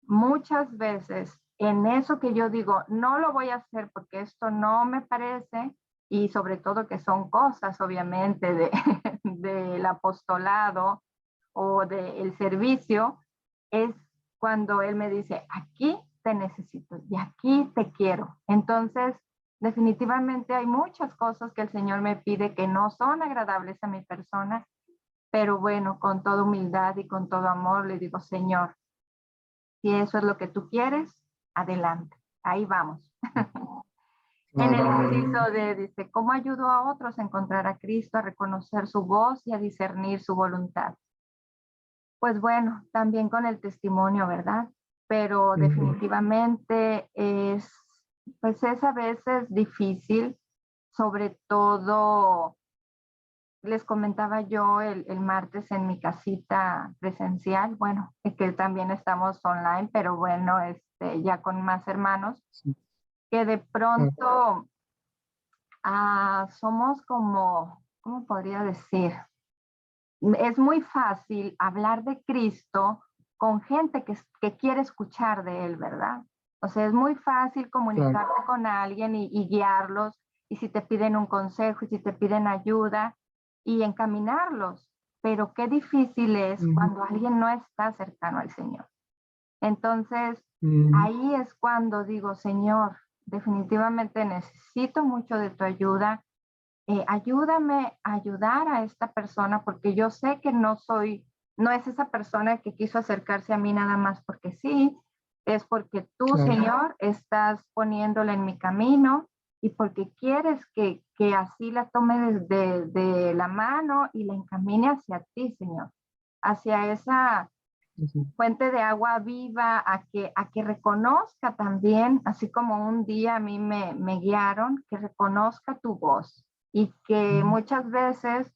muchas veces en eso que yo digo, no lo voy a hacer porque esto no me parece, y sobre todo que son cosas obviamente del apostolado o del servicio, es cuando Él me dice, aquí te necesito y aquí te quiero. Entonces, definitivamente hay muchas cosas que el Señor me pide que no son agradables a mi persona, pero bueno, con toda humildad y con todo amor le digo, Señor, si eso es lo que tú quieres, adelante. Ahí vamos. En el inciso de, dice, ¿cómo ayudo a otros a encontrar a Cristo, a reconocer su voz y a discernir su voluntad? Pues bueno, también con el testimonio, ¿verdad? Pero definitivamente pues es a veces difícil, sobre todo les comentaba yo el martes en mi casita presencial, bueno, que también estamos online, pero bueno, ya con más hermanos, que de pronto somos como, ¿cómo podría decir? Es muy fácil hablar de Cristo con gente que quiere escuchar de Él, ¿verdad? O sea, es muy fácil comunicarte con alguien y guiarlos, y si te piden un consejo, y si te piden ayuda, y encaminarlos. Pero qué difícil es cuando alguien no está cercano al Señor. Entonces, ahí es cuando digo, Señor, definitivamente necesito mucho de tu ayuda. Ayúdame a ayudar a esta persona porque yo sé que no es esa persona que quiso acercarse a mí nada más porque sí, es porque tú, Señor, estás poniéndola en mi camino y porque quieres que así la tome de la mano y la encamine hacia ti, Señor, hacia Ujú. fuente de agua viva, a que reconozca también, así como un día a mí me guiaron, que reconozca tu voz y que Ujú. muchas veces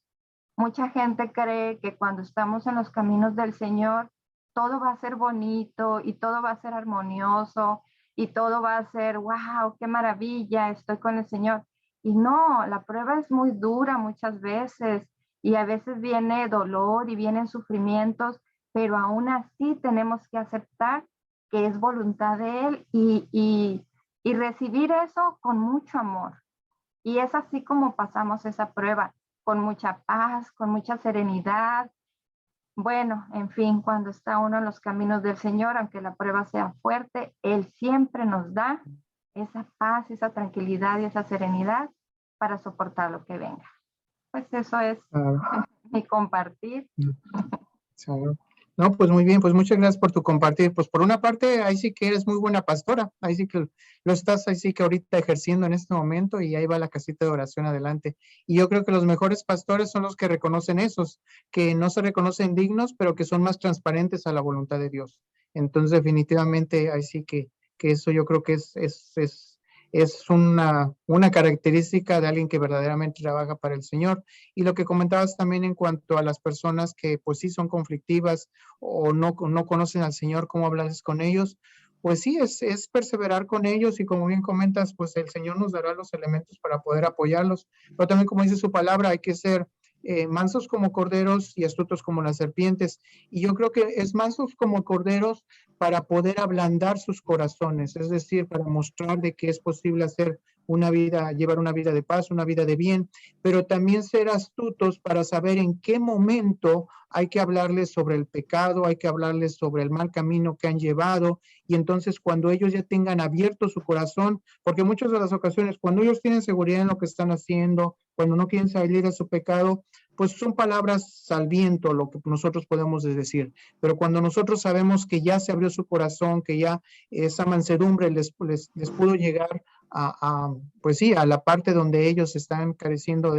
mucha gente cree que cuando estamos en los caminos del Señor, todo va a ser bonito y todo va a ser armonioso y todo va a ser, wow, qué maravilla, estoy con el Señor. Y no, la prueba es muy dura muchas veces y a veces viene dolor y vienen sufrimientos, pero aún así tenemos que aceptar que es voluntad de Él y recibir eso con mucho amor. Y es así como pasamos esa prueba, con mucha paz, con mucha serenidad. Bueno, en fin, cuando está uno en los caminos del Señor, aunque la prueba sea fuerte, Él siempre nos da esa paz, esa tranquilidad y esa serenidad para soportar lo que venga. Pues eso es Ah, mi compartir. sí. No, pues muy bien, pues muchas gracias por tu compartir. Pues por una parte, ahí sí que eres muy buena pastora, ahí sí que lo estás, ahí sí que ahorita ejerciendo en este momento y ahí va la casita de oración adelante. Y yo creo que los mejores pastores son los que reconocen esos, que no se reconocen dignos, pero que son más transparentes a la voluntad de Dios. Entonces, definitivamente, ahí sí que eso yo creo que es una característica de alguien que verdaderamente trabaja para el Señor. Y lo que comentabas también en cuanto a las personas que pues sí son conflictivas o no conocen al Señor, cómo hablas con ellos, pues sí, es perseverar con ellos y como bien comentas, pues el Señor nos dará los elementos para poder apoyarlos. Pero también como dice su palabra, hay que ser mansos como corderos y astutos como las serpientes. Y yo creo que es mansos como corderos para poder ablandar sus corazones, es decir, para mostrar de que es posible hacer una vida, llevar una vida de paz, una vida de bien, pero también ser astutos para saber en qué momento hay que hablarles sobre el pecado, hay que hablarles sobre el mal camino que han llevado, y entonces cuando ellos ya tengan abierto su corazón, porque muchas de las ocasiones cuando ellos tienen seguridad en lo que están haciendo, cuando no quieren salir de su pecado, pues son palabras al viento lo que nosotros podemos decir, pero cuando nosotros sabemos que ya se abrió su corazón, que ya esa mansedumbre les pudo llegar pues sí, a la parte donde ellos están careciendo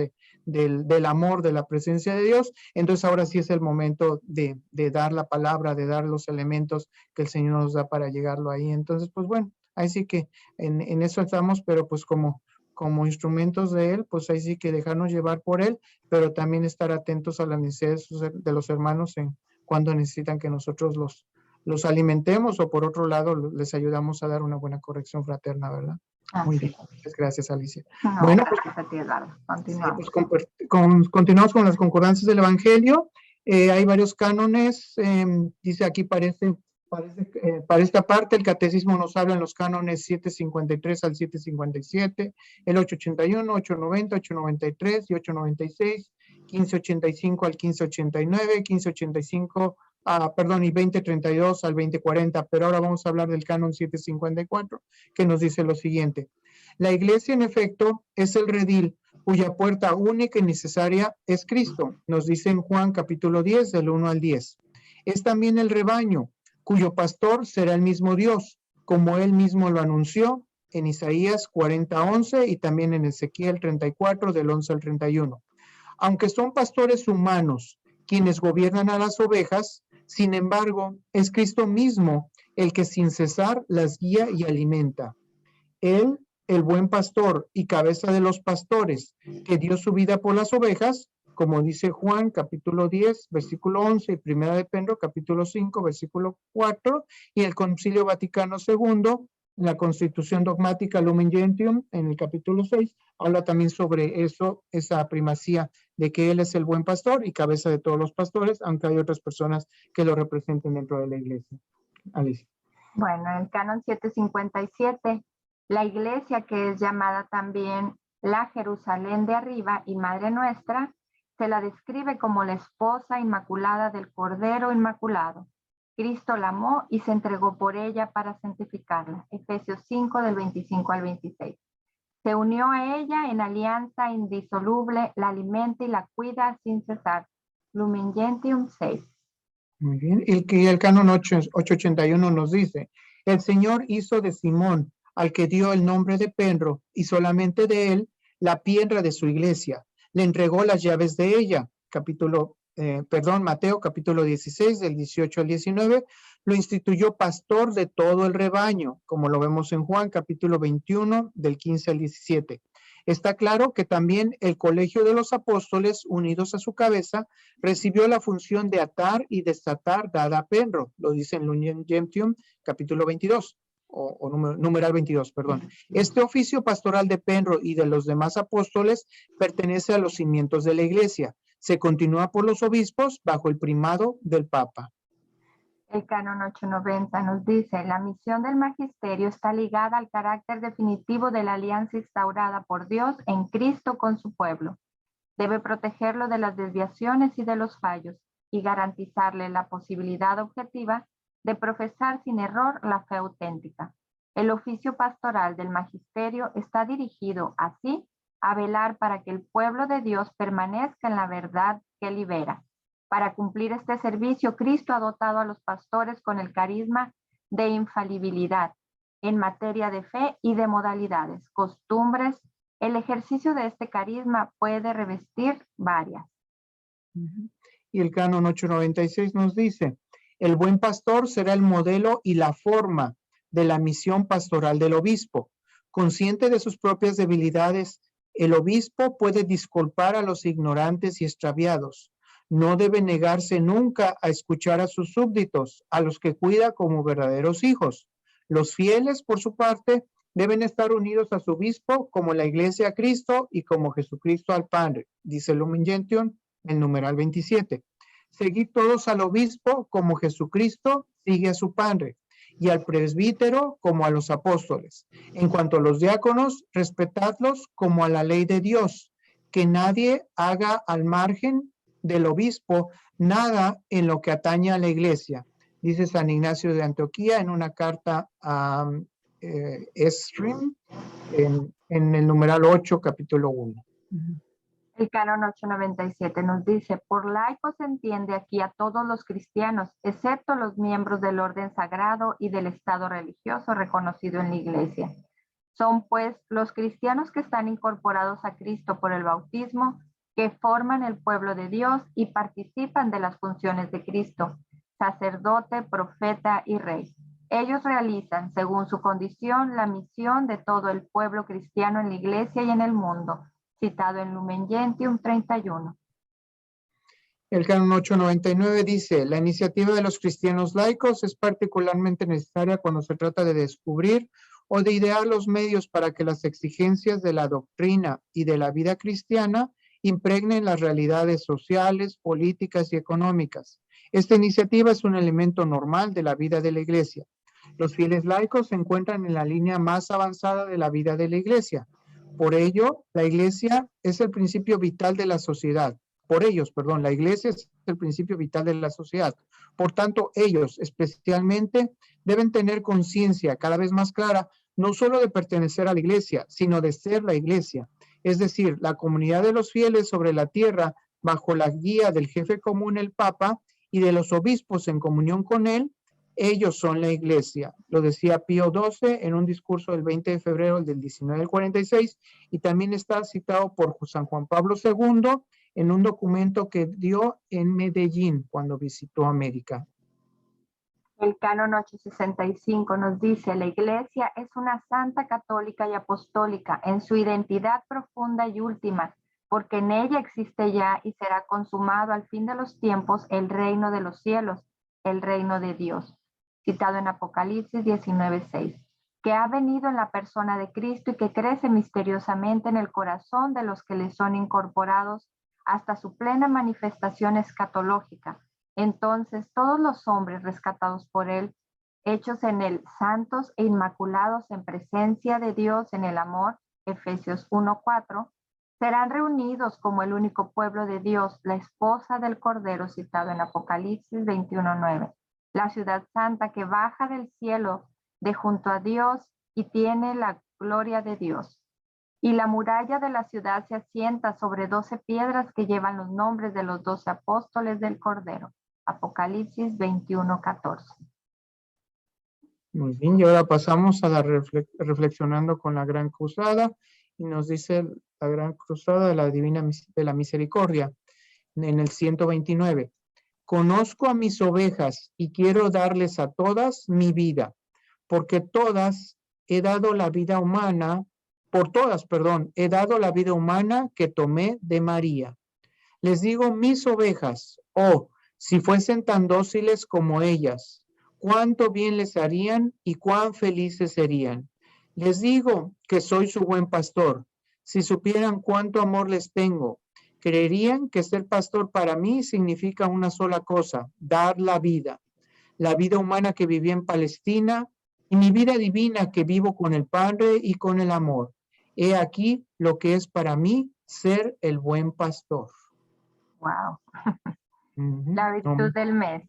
del amor, de la presencia de Dios, entonces ahora sí es el momento de dar la palabra, de dar los elementos que el Señor nos da para llegarlo ahí. Entonces, pues bueno, ahí sí que en eso estamos, pero pues como instrumentos de Él, pues ahí sí que dejarnos llevar por Él, pero también estar atentos a las necesidades de los hermanos en cuando necesitan que nosotros los alimentemos o por otro lado les ayudamos a dar una buena corrección fraterna, ¿verdad? Muy Así bien, es. muchas gracias, Alicia. No, Bueno, pues, gracias a ti, Eduardo. sí, Continuamos. pues continuamos con las concordancias del Evangelio. Hay varios cánones, dice aquí para esta parte el catecismo nos habla en los cánones 753 al 757, el 881, 890, 893 y 896, 1585 al 1589, 1585 perdón, y 2032 al 2040, pero ahora vamos a hablar del canon 754, que nos dice lo siguiente. La iglesia, en efecto, es el redil cuya puerta única y necesaria es Cristo, nos dice en Juan capítulo 10, del 1 al 10. Es también el rebaño, cuyo pastor será el mismo Dios, como él mismo lo anunció en Isaías 40, 11 y también en Ezequiel 34, del 11 al 31. Aunque son pastores humanos quienes gobiernan a las ovejas, sin embargo, es Cristo mismo el que sin cesar las guía y alimenta. Él, el buen pastor y cabeza de los pastores, que dio su vida por las ovejas, como dice Juan capítulo 10, versículo 11, y Primera de Pedro capítulo 5, versículo 4, y el Concilio Vaticano II, la Constitución Dogmática Lumen Gentium, en el capítulo 6, habla también sobre eso, esa primacía de que Él es el buen pastor y cabeza de todos los pastores, aunque hay otras personas que lo representen dentro de la iglesia. Alicia. Bueno, el canon 757, la iglesia que es llamada también la Jerusalén de arriba y Madre Nuestra, se la describe como la esposa inmaculada del Cordero Inmaculado. Cristo la amó y se entregó por ella para santificarla. Efesios 5 del 25 al 26. Se unió a ella en alianza indisoluble, la alimenta y la cuida sin cesar. Lumen Gentium 6. Muy bien. El canon 881 nos dice, el Señor hizo de Simón, al que dio el nombre de Pedro, y solamente de él, la piedra de su iglesia. Le entregó las llaves de ella. Capítulo Mateo capítulo 16, del 18 al 19, lo instituyó pastor de todo el rebaño, como lo vemos en Juan capítulo 21, del 15 al 17. Está claro que también el colegio de los apóstoles, unidos a su cabeza, recibió la función de atar y desatar dada a Penro, lo dice en Lumen Gentium capítulo 22, o numeral 22, perdón. Este oficio pastoral de Penro y de los demás apóstoles pertenece a los cimientos de la iglesia. Se continúa por los obispos bajo el primado del Papa. El canon 890 nos dice, la misión del magisterio está ligada al carácter definitivo de la alianza instaurada por Dios en Cristo con su pueblo. Debe protegerlo de las desviaciones y de los fallos y garantizarle la posibilidad objetiva de profesar sin error la fe auténtica. El oficio pastoral del magisterio está dirigido así a velar para que el pueblo de Dios permanezca en la verdad que libera. Para cumplir este servicio, Cristo ha dotado a los pastores con el carisma de infalibilidad en materia de fe y de modalidades, costumbres. El ejercicio de este carisma puede revestir varias. Y el canon 896 nos dice, el buen pastor será el modelo y la forma de la misión pastoral del obispo. Consciente de sus propias debilidades, el obispo puede disculpar a los ignorantes y extraviados. No debe negarse nunca a escuchar a sus súbditos, a los que cuida como verdaderos hijos. Los fieles, por su parte, deben estar unidos a su obispo como la iglesia a Cristo y como Jesucristo al Padre, dice Lumen Gentium, el numeral 27. Seguid todos al obispo como Jesucristo sigue a su Padre, y al presbítero como a los apóstoles. En cuanto a los diáconos, respetadlos como a la ley de Dios, que nadie haga al margen del obispo nada en lo que atañe a la iglesia, dice San Ignacio de Antioquía en una carta a Esdrim, en el numeral 8, capítulo 1. El canon 897 nos dice, por laico se entiende aquí a todos los cristianos, excepto los miembros del orden sagrado y del estado religioso reconocido en la iglesia. Son pues los cristianos que están incorporados a Cristo por el bautismo, que forman el pueblo de Dios y participan de las funciones de Cristo, sacerdote, profeta y rey. Ellos realizan, según su condición, la misión de todo el pueblo cristiano en la iglesia y en el mundo, citado en Lumen Gentium 31. El canon 899 dice, la iniciativa de los cristianos laicos es particularmente necesaria cuando se trata de descubrir o de idear los medios para que las exigencias de la doctrina y de la vida cristiana impregnen las realidades sociales, políticas y económicas. Esta iniciativa es un elemento normal de la vida de la iglesia. Los fieles laicos se encuentran en la línea más avanzada de la vida de la iglesia. Por ello, la iglesia es el principio vital de la sociedad. La iglesia es el principio vital de la sociedad. Por tanto, ellos especialmente deben tener conciencia cada vez más clara, no solo de pertenecer a la iglesia, sino de ser la iglesia. Es decir, la comunidad de los fieles sobre la tierra, bajo la guía del jefe común, el Papa, y de los obispos en comunión con él, ellos son la iglesia. Lo decía Pío XII en un discurso del 20 de febrero del 1946, y también está citado por San Juan Pablo II en un documento que dio en Medellín cuando visitó América. El canon 865 nos dice, la iglesia es una santa católica y apostólica en su identidad profunda y última, porque en ella existe ya y será consumado al fin de los tiempos el reino de los cielos, el reino de Dios, citado en Apocalipsis 19:6, que ha venido en la persona de Cristo y que crece misteriosamente en el corazón de los que le son incorporados hasta su plena manifestación escatológica. Entonces todos los hombres rescatados por él, hechos en él santos e inmaculados en presencia de Dios en el amor, Efesios 1:4, serán reunidos como el único pueblo de Dios, la esposa del Cordero, citado en Apocalipsis 21:9, la ciudad santa que baja del cielo de junto a Dios y tiene la gloria de Dios. Y la muralla de la ciudad se asienta sobre 12 piedras que llevan los nombres de los 12 apóstoles del Cordero. Apocalipsis 21:14. Muy bien, y ahora pasamos a la reflexionando con la Gran Cruzada, y nos dice la Gran Cruzada de la Divina de la Misericordia. en el 129. Conozco a mis ovejas y quiero darles a todas mi vida, porque todas he dado la vida humana, por todas, perdón, he dado la vida humana que tomé de María. Les digo mis ovejas, oh, si fuesen tan dóciles como ellas, cuánto bien les harían y cuán felices serían. Les digo que soy su buen pastor. Si supieran cuánto amor les tengo, creerían que ser pastor para mí significa una sola cosa, dar la vida humana que viví en Palestina y mi vida divina que vivo con el Padre y con el amor. He aquí lo que es para mí ser el buen pastor. Wow. Ujú. La virtud del mes.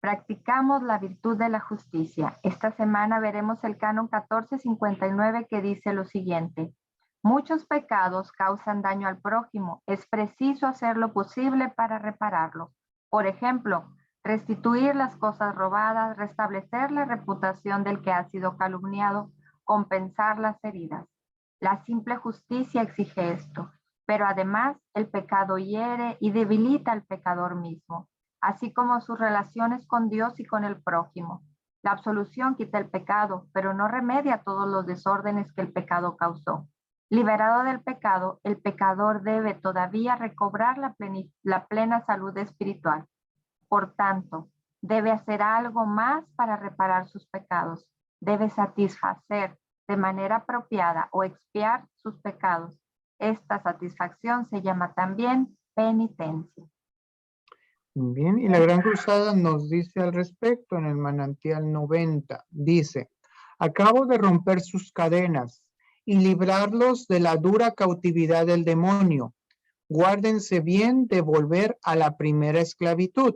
Practicamos la virtud de la justicia. Esta semana veremos el canon 1459 que dice lo siguiente. Muchos pecados causan daño al prójimo. Es preciso hacer lo posible para repararlo. Por ejemplo, restituir las cosas robadas, restablecer la reputación del que ha sido calumniado, compensar las heridas. La simple justicia exige esto, pero además el pecado hiere y debilita al pecador mismo, así como sus relaciones con Dios y con el prójimo. La absolución quita el pecado, pero no remedia todos los desórdenes que el pecado causó. Liberado del pecado, el pecador debe todavía recobrar la plena salud espiritual. Por tanto, debe hacer algo más para reparar sus pecados. Debe satisfacer de manera apropiada o expiar sus pecados. Esta satisfacción se llama también penitencia. Bien, y la Gran Cruzada nos dice al respecto en el manantial 90, dice, acabo de romper sus cadenas y librarlos de la dura cautividad del demonio. Guárdense bien de volver a la primera esclavitud.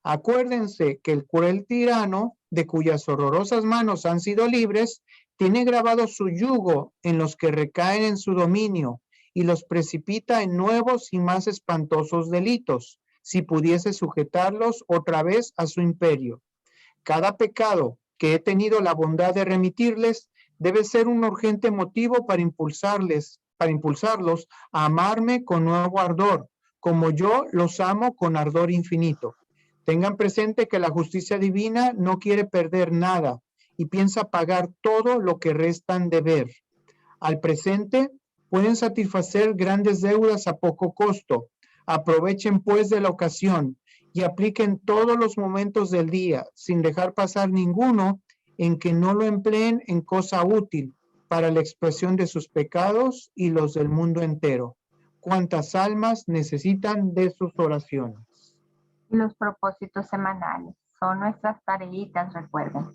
Acuérdense que el cruel tirano, de cuyas horrorosas manos han sido libres, tiene grabado su yugo en los que recaen en su dominio y los precipita en nuevos y más espantosos delitos, si pudiese sujetarlos otra vez a su imperio. Cada pecado que he tenido la bondad de remitirles debe ser un urgente motivo para impulsarlos a amarme con nuevo ardor, como yo los amo con ardor infinito. Tengan presente que la justicia divina no quiere perder nada y piensa pagar todo lo que restan de ver. Al presente, pueden satisfacer grandes deudas a poco costo. Aprovechen pues de la ocasión y apliquen todos los momentos del día, sin dejar pasar ninguno en que no lo empleen en cosa útil para la expresión de sus pecados y los del mundo entero. ¿Cuántas almas necesitan de sus oraciones? Y los propósitos semanales son nuestras tareitas, recuerden.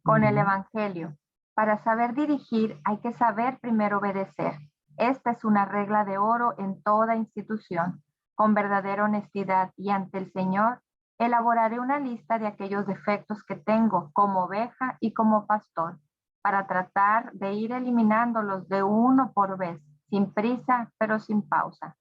Con el Evangelio, para saber dirigir hay que saber primero obedecer. Esta es una regla de oro en toda institución. Con verdadera honestidad y ante el Señor, elaboraré una lista de aquellos defectos que tengo como oveja y como pastor, para tratar de ir eliminándolos de uno por vez, sin prisa, pero sin pausa.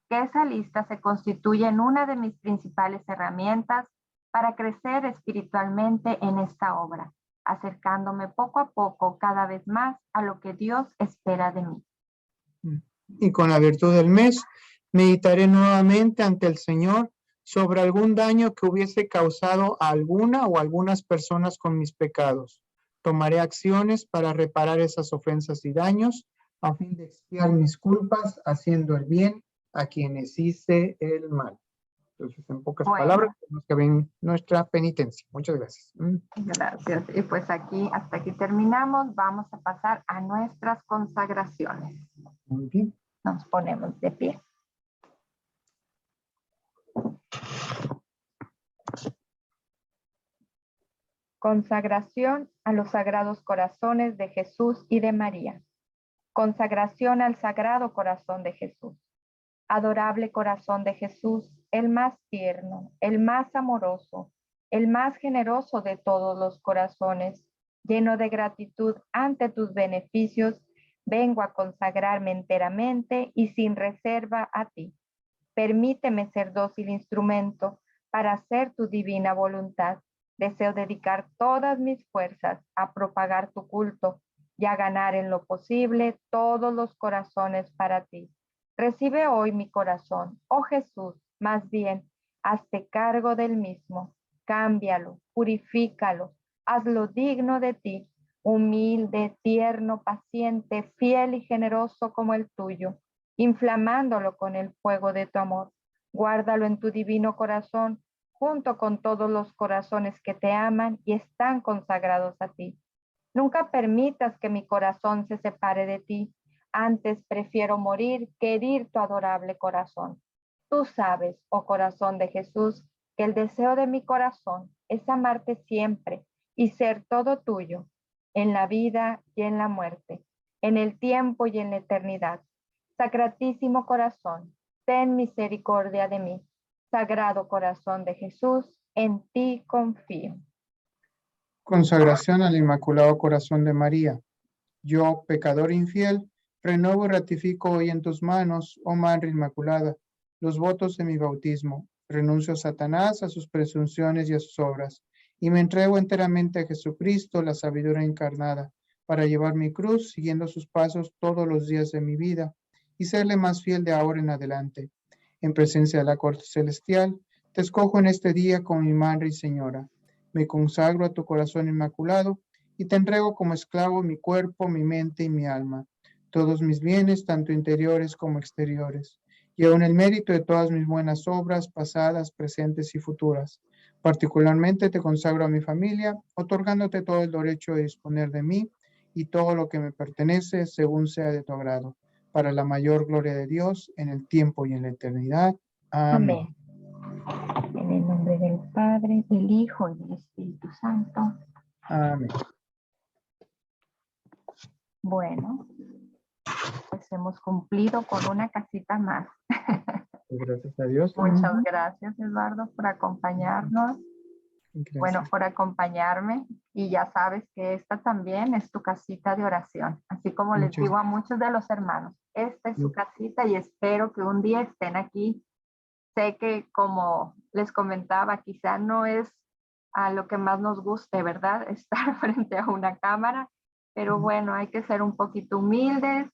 Que esa lista se constituye en una de mis principales herramientas para crecer espiritualmente en esta obra, acercándome poco a poco cada vez más a lo que Dios espera de mí. Y con la virtud del mes, meditaré nuevamente ante el Señor sobre algún daño que hubiese causado a alguna o algunas personas con mis pecados. Tomaré acciones para reparar esas ofensas y daños a fin de expiar mis culpas, haciendo el bien a quienes hice el mal. Entonces, en pocas palabras, tenemos que ver nuestra penitencia. Muchas gracias. Gracias. Y pues aquí, hasta aquí terminamos. Vamos a pasar a nuestras consagraciones. Muy bien. Nos ponemos de pie. Consagración a los sagrados corazones de Jesús y de María. Consagración al Sagrado Corazón de Jesús. Adorable corazón de Jesús, el más tierno, el más amoroso, el más generoso de todos los corazones, lleno de gratitud ante tus beneficios, vengo a consagrarme enteramente y sin reserva a ti. Permíteme ser dócil instrumento para hacer tu divina voluntad. Deseo dedicar todas mis fuerzas a propagar tu culto y a ganar en lo posible todos los corazones para ti. Recibe hoy mi corazón, oh Jesús, Más bien, hazte cargo del mismo, cámbialo, purifícalo, hazlo digno de ti, humilde, tierno, paciente, fiel y generoso como el tuyo, inflamándolo con el fuego de tu amor. Guárdalo en tu divino corazón, junto con todos los corazones que te aman y están consagrados a ti. Nunca permitas que mi corazón se separe de ti. Antes prefiero morir que herir tu adorable corazón. Tú sabes, oh corazón de Jesús, que el deseo de mi corazón es amarte siempre y ser todo tuyo, en la vida y en la muerte, en el tiempo y en la eternidad. Sacratísimo corazón, ten misericordia de mí. Sagrado corazón de Jesús, en ti confío. Consagración al Inmaculado Corazón de María. Yo, pecador infiel, renuevo y ratifico hoy en tus manos, oh Madre Inmaculada, los votos de mi bautismo. Renuncio a Satanás, a sus presunciones y a sus obras, y me entrego enteramente a Jesucristo, la sabiduría encarnada, para llevar mi cruz siguiendo sus pasos todos los días de mi vida y serle más fiel de ahora en adelante. En presencia de la corte celestial, te escojo en este día como mi Madre y Señora. Me consagro a tu corazón inmaculado y te entrego como esclavo mi cuerpo, mi mente y mi alma, todos mis bienes, tanto interiores como exteriores, y aun el mérito de todas mis buenas obras, pasadas, presentes y futuras. Particularmente te consagro a mi familia, otorgándote todo el derecho de disponer de mí y todo lo que me pertenece, según sea de tu agrado, para la mayor gloria de Dios, en el tiempo y en la eternidad. Amén. Amén. En el nombre del Padre, del Hijo y del Espíritu Santo. Amén. Bueno, pues hemos cumplido con una casita más. Gracias a Dios. Muchas gracias, Eduardo, por acompañarnos. Gracias. Bueno, por acompañarme. Y ya sabes que esta también es tu casita de oración. Así como les digo a muchos de los hermanos, esta es su casita y espero que un día estén aquí. Sé que, como les comentaba, quizá no es a lo que más nos guste, ¿verdad? Estar frente a una cámara, pero bueno, hay que ser un poquito humildes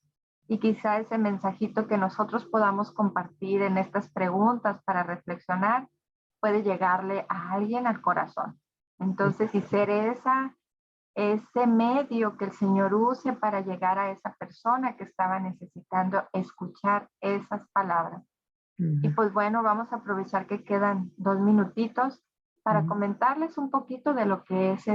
y quizá ese mensajito que nosotros podamos compartir en estas preguntas para reflexionar puede llegarle a alguien al corazón. Entonces, y ser ese medio que el Señor use para llegar a esa persona que estaba necesitando escuchar esas palabras. Y pues bueno, vamos a aprovechar que quedan 2 minutitos para comentarles un poquito de lo que es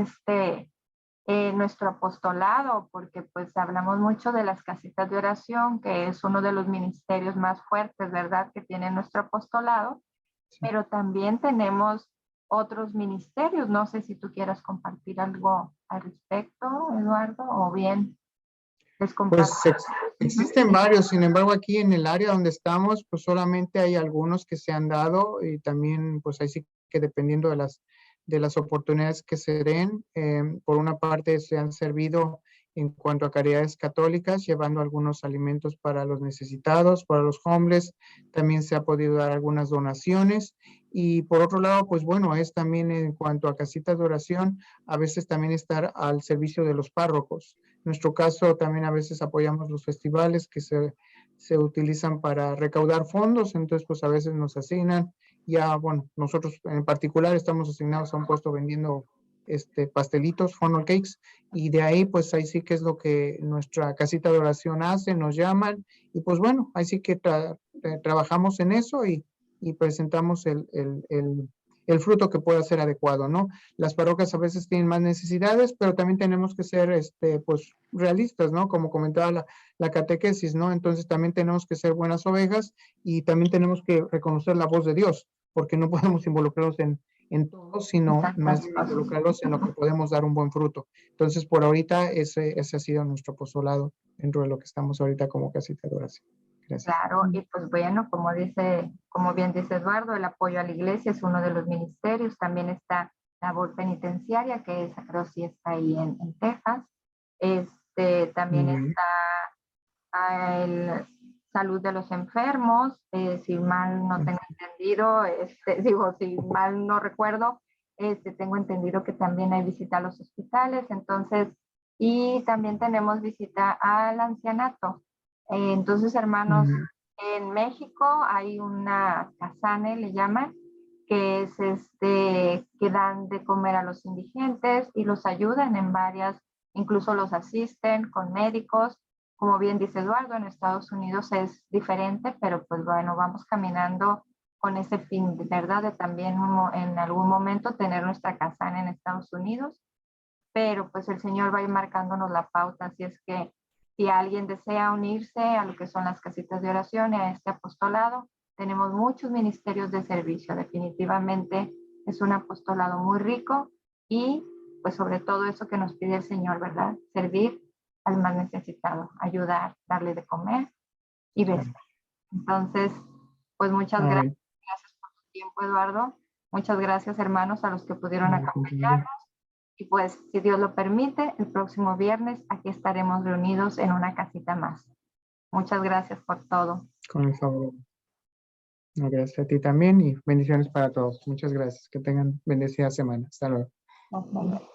nuestro apostolado, porque pues hablamos mucho de las casitas de oración, que es uno de los ministerios más fuertes, ¿verdad?, que tiene nuestro apostolado, pero también tenemos otros ministerios. No sé si tú quieras compartir algo al respecto, Eduardo, o bien les comparto. Pues existen varios, sin embargo aquí en el área donde estamos, pues solamente hay algunos que se han dado y también pues ahí sí que dependiendo de las oportunidades que se den, por una parte se han servido en cuanto a caridades católicas, llevando algunos alimentos para los necesitados, para los homeless, también se ha podido dar algunas donaciones y por otro lado, pues bueno, es también en cuanto a casitas de oración, a veces también estar al servicio de los párrocos. En nuestro caso, también a veces apoyamos los festivales que se utilizan para recaudar fondos, entonces pues a veces nos asignan. Ya, bueno, nosotros en particular estamos asignados a un puesto vendiendo pastelitos, funnel cakes, y de ahí pues ahí sí que es lo que nuestra casita de oración hace, nos llaman, y pues bueno, ahí sí que trabajamos en eso y presentamos el fruto que pueda ser adecuado, ¿no? Las parroquias a veces tienen más necesidades, pero también tenemos que ser, pues, realistas, ¿no? Como comentaba la catequesis, ¿no? Entonces también tenemos que ser buenas ovejas y también tenemos que reconocer la voz de Dios, porque no podemos involucrarnos en todo, sino más bien involucrarlos en lo que podemos dar un buen fruto. Entonces, por ahorita, ese ha sido nuestro apostolado dentro de lo que estamos ahorita como casita de oración. Gracias. Claro, y pues bueno, como bien dice Eduardo, el apoyo a la iglesia es uno de los ministerios. También está labor penitenciaria, que esa creo sí está ahí en Texas. También está el salud de los enfermos, si mal no tengo entendido, si mal no recuerdo, tengo entendido que también hay visita a los hospitales, entonces, y también tenemos visita al ancianato. Entonces, hermanos, En México hay una casane, le llaman, que es que dan de comer a los indigentes y los ayudan en varias, incluso los asisten con médicos. Como bien dice Eduardo, en Estados Unidos es diferente, pero pues bueno, vamos caminando con ese fin, ¿verdad? De también en algún momento tener nuestra casana en Estados Unidos, pero pues el Señor va a ir marcándonos la pauta, así es que si alguien desea unirse a lo que son las casitas de oración y a este apostolado, tenemos muchos ministerios de servicio. Definitivamente es un apostolado muy rico y pues sobre todo eso que nos pide el Señor, ¿verdad? Servir al más necesitado, ayudar, darle de comer y vestir. Entonces, pues muchas Amén. gracias por tu tiempo, Eduardo. Muchas gracias, hermanos, a los que pudieron acompañarnos. Y pues, si Dios lo permite, el próximo viernes aquí estaremos reunidos en una casita más. Muchas gracias por todo. Con el favor. No, gracias a ti también y bendiciones para todos. Muchas gracias. Que tengan bendecida semana. Hasta luego. Hasta luego.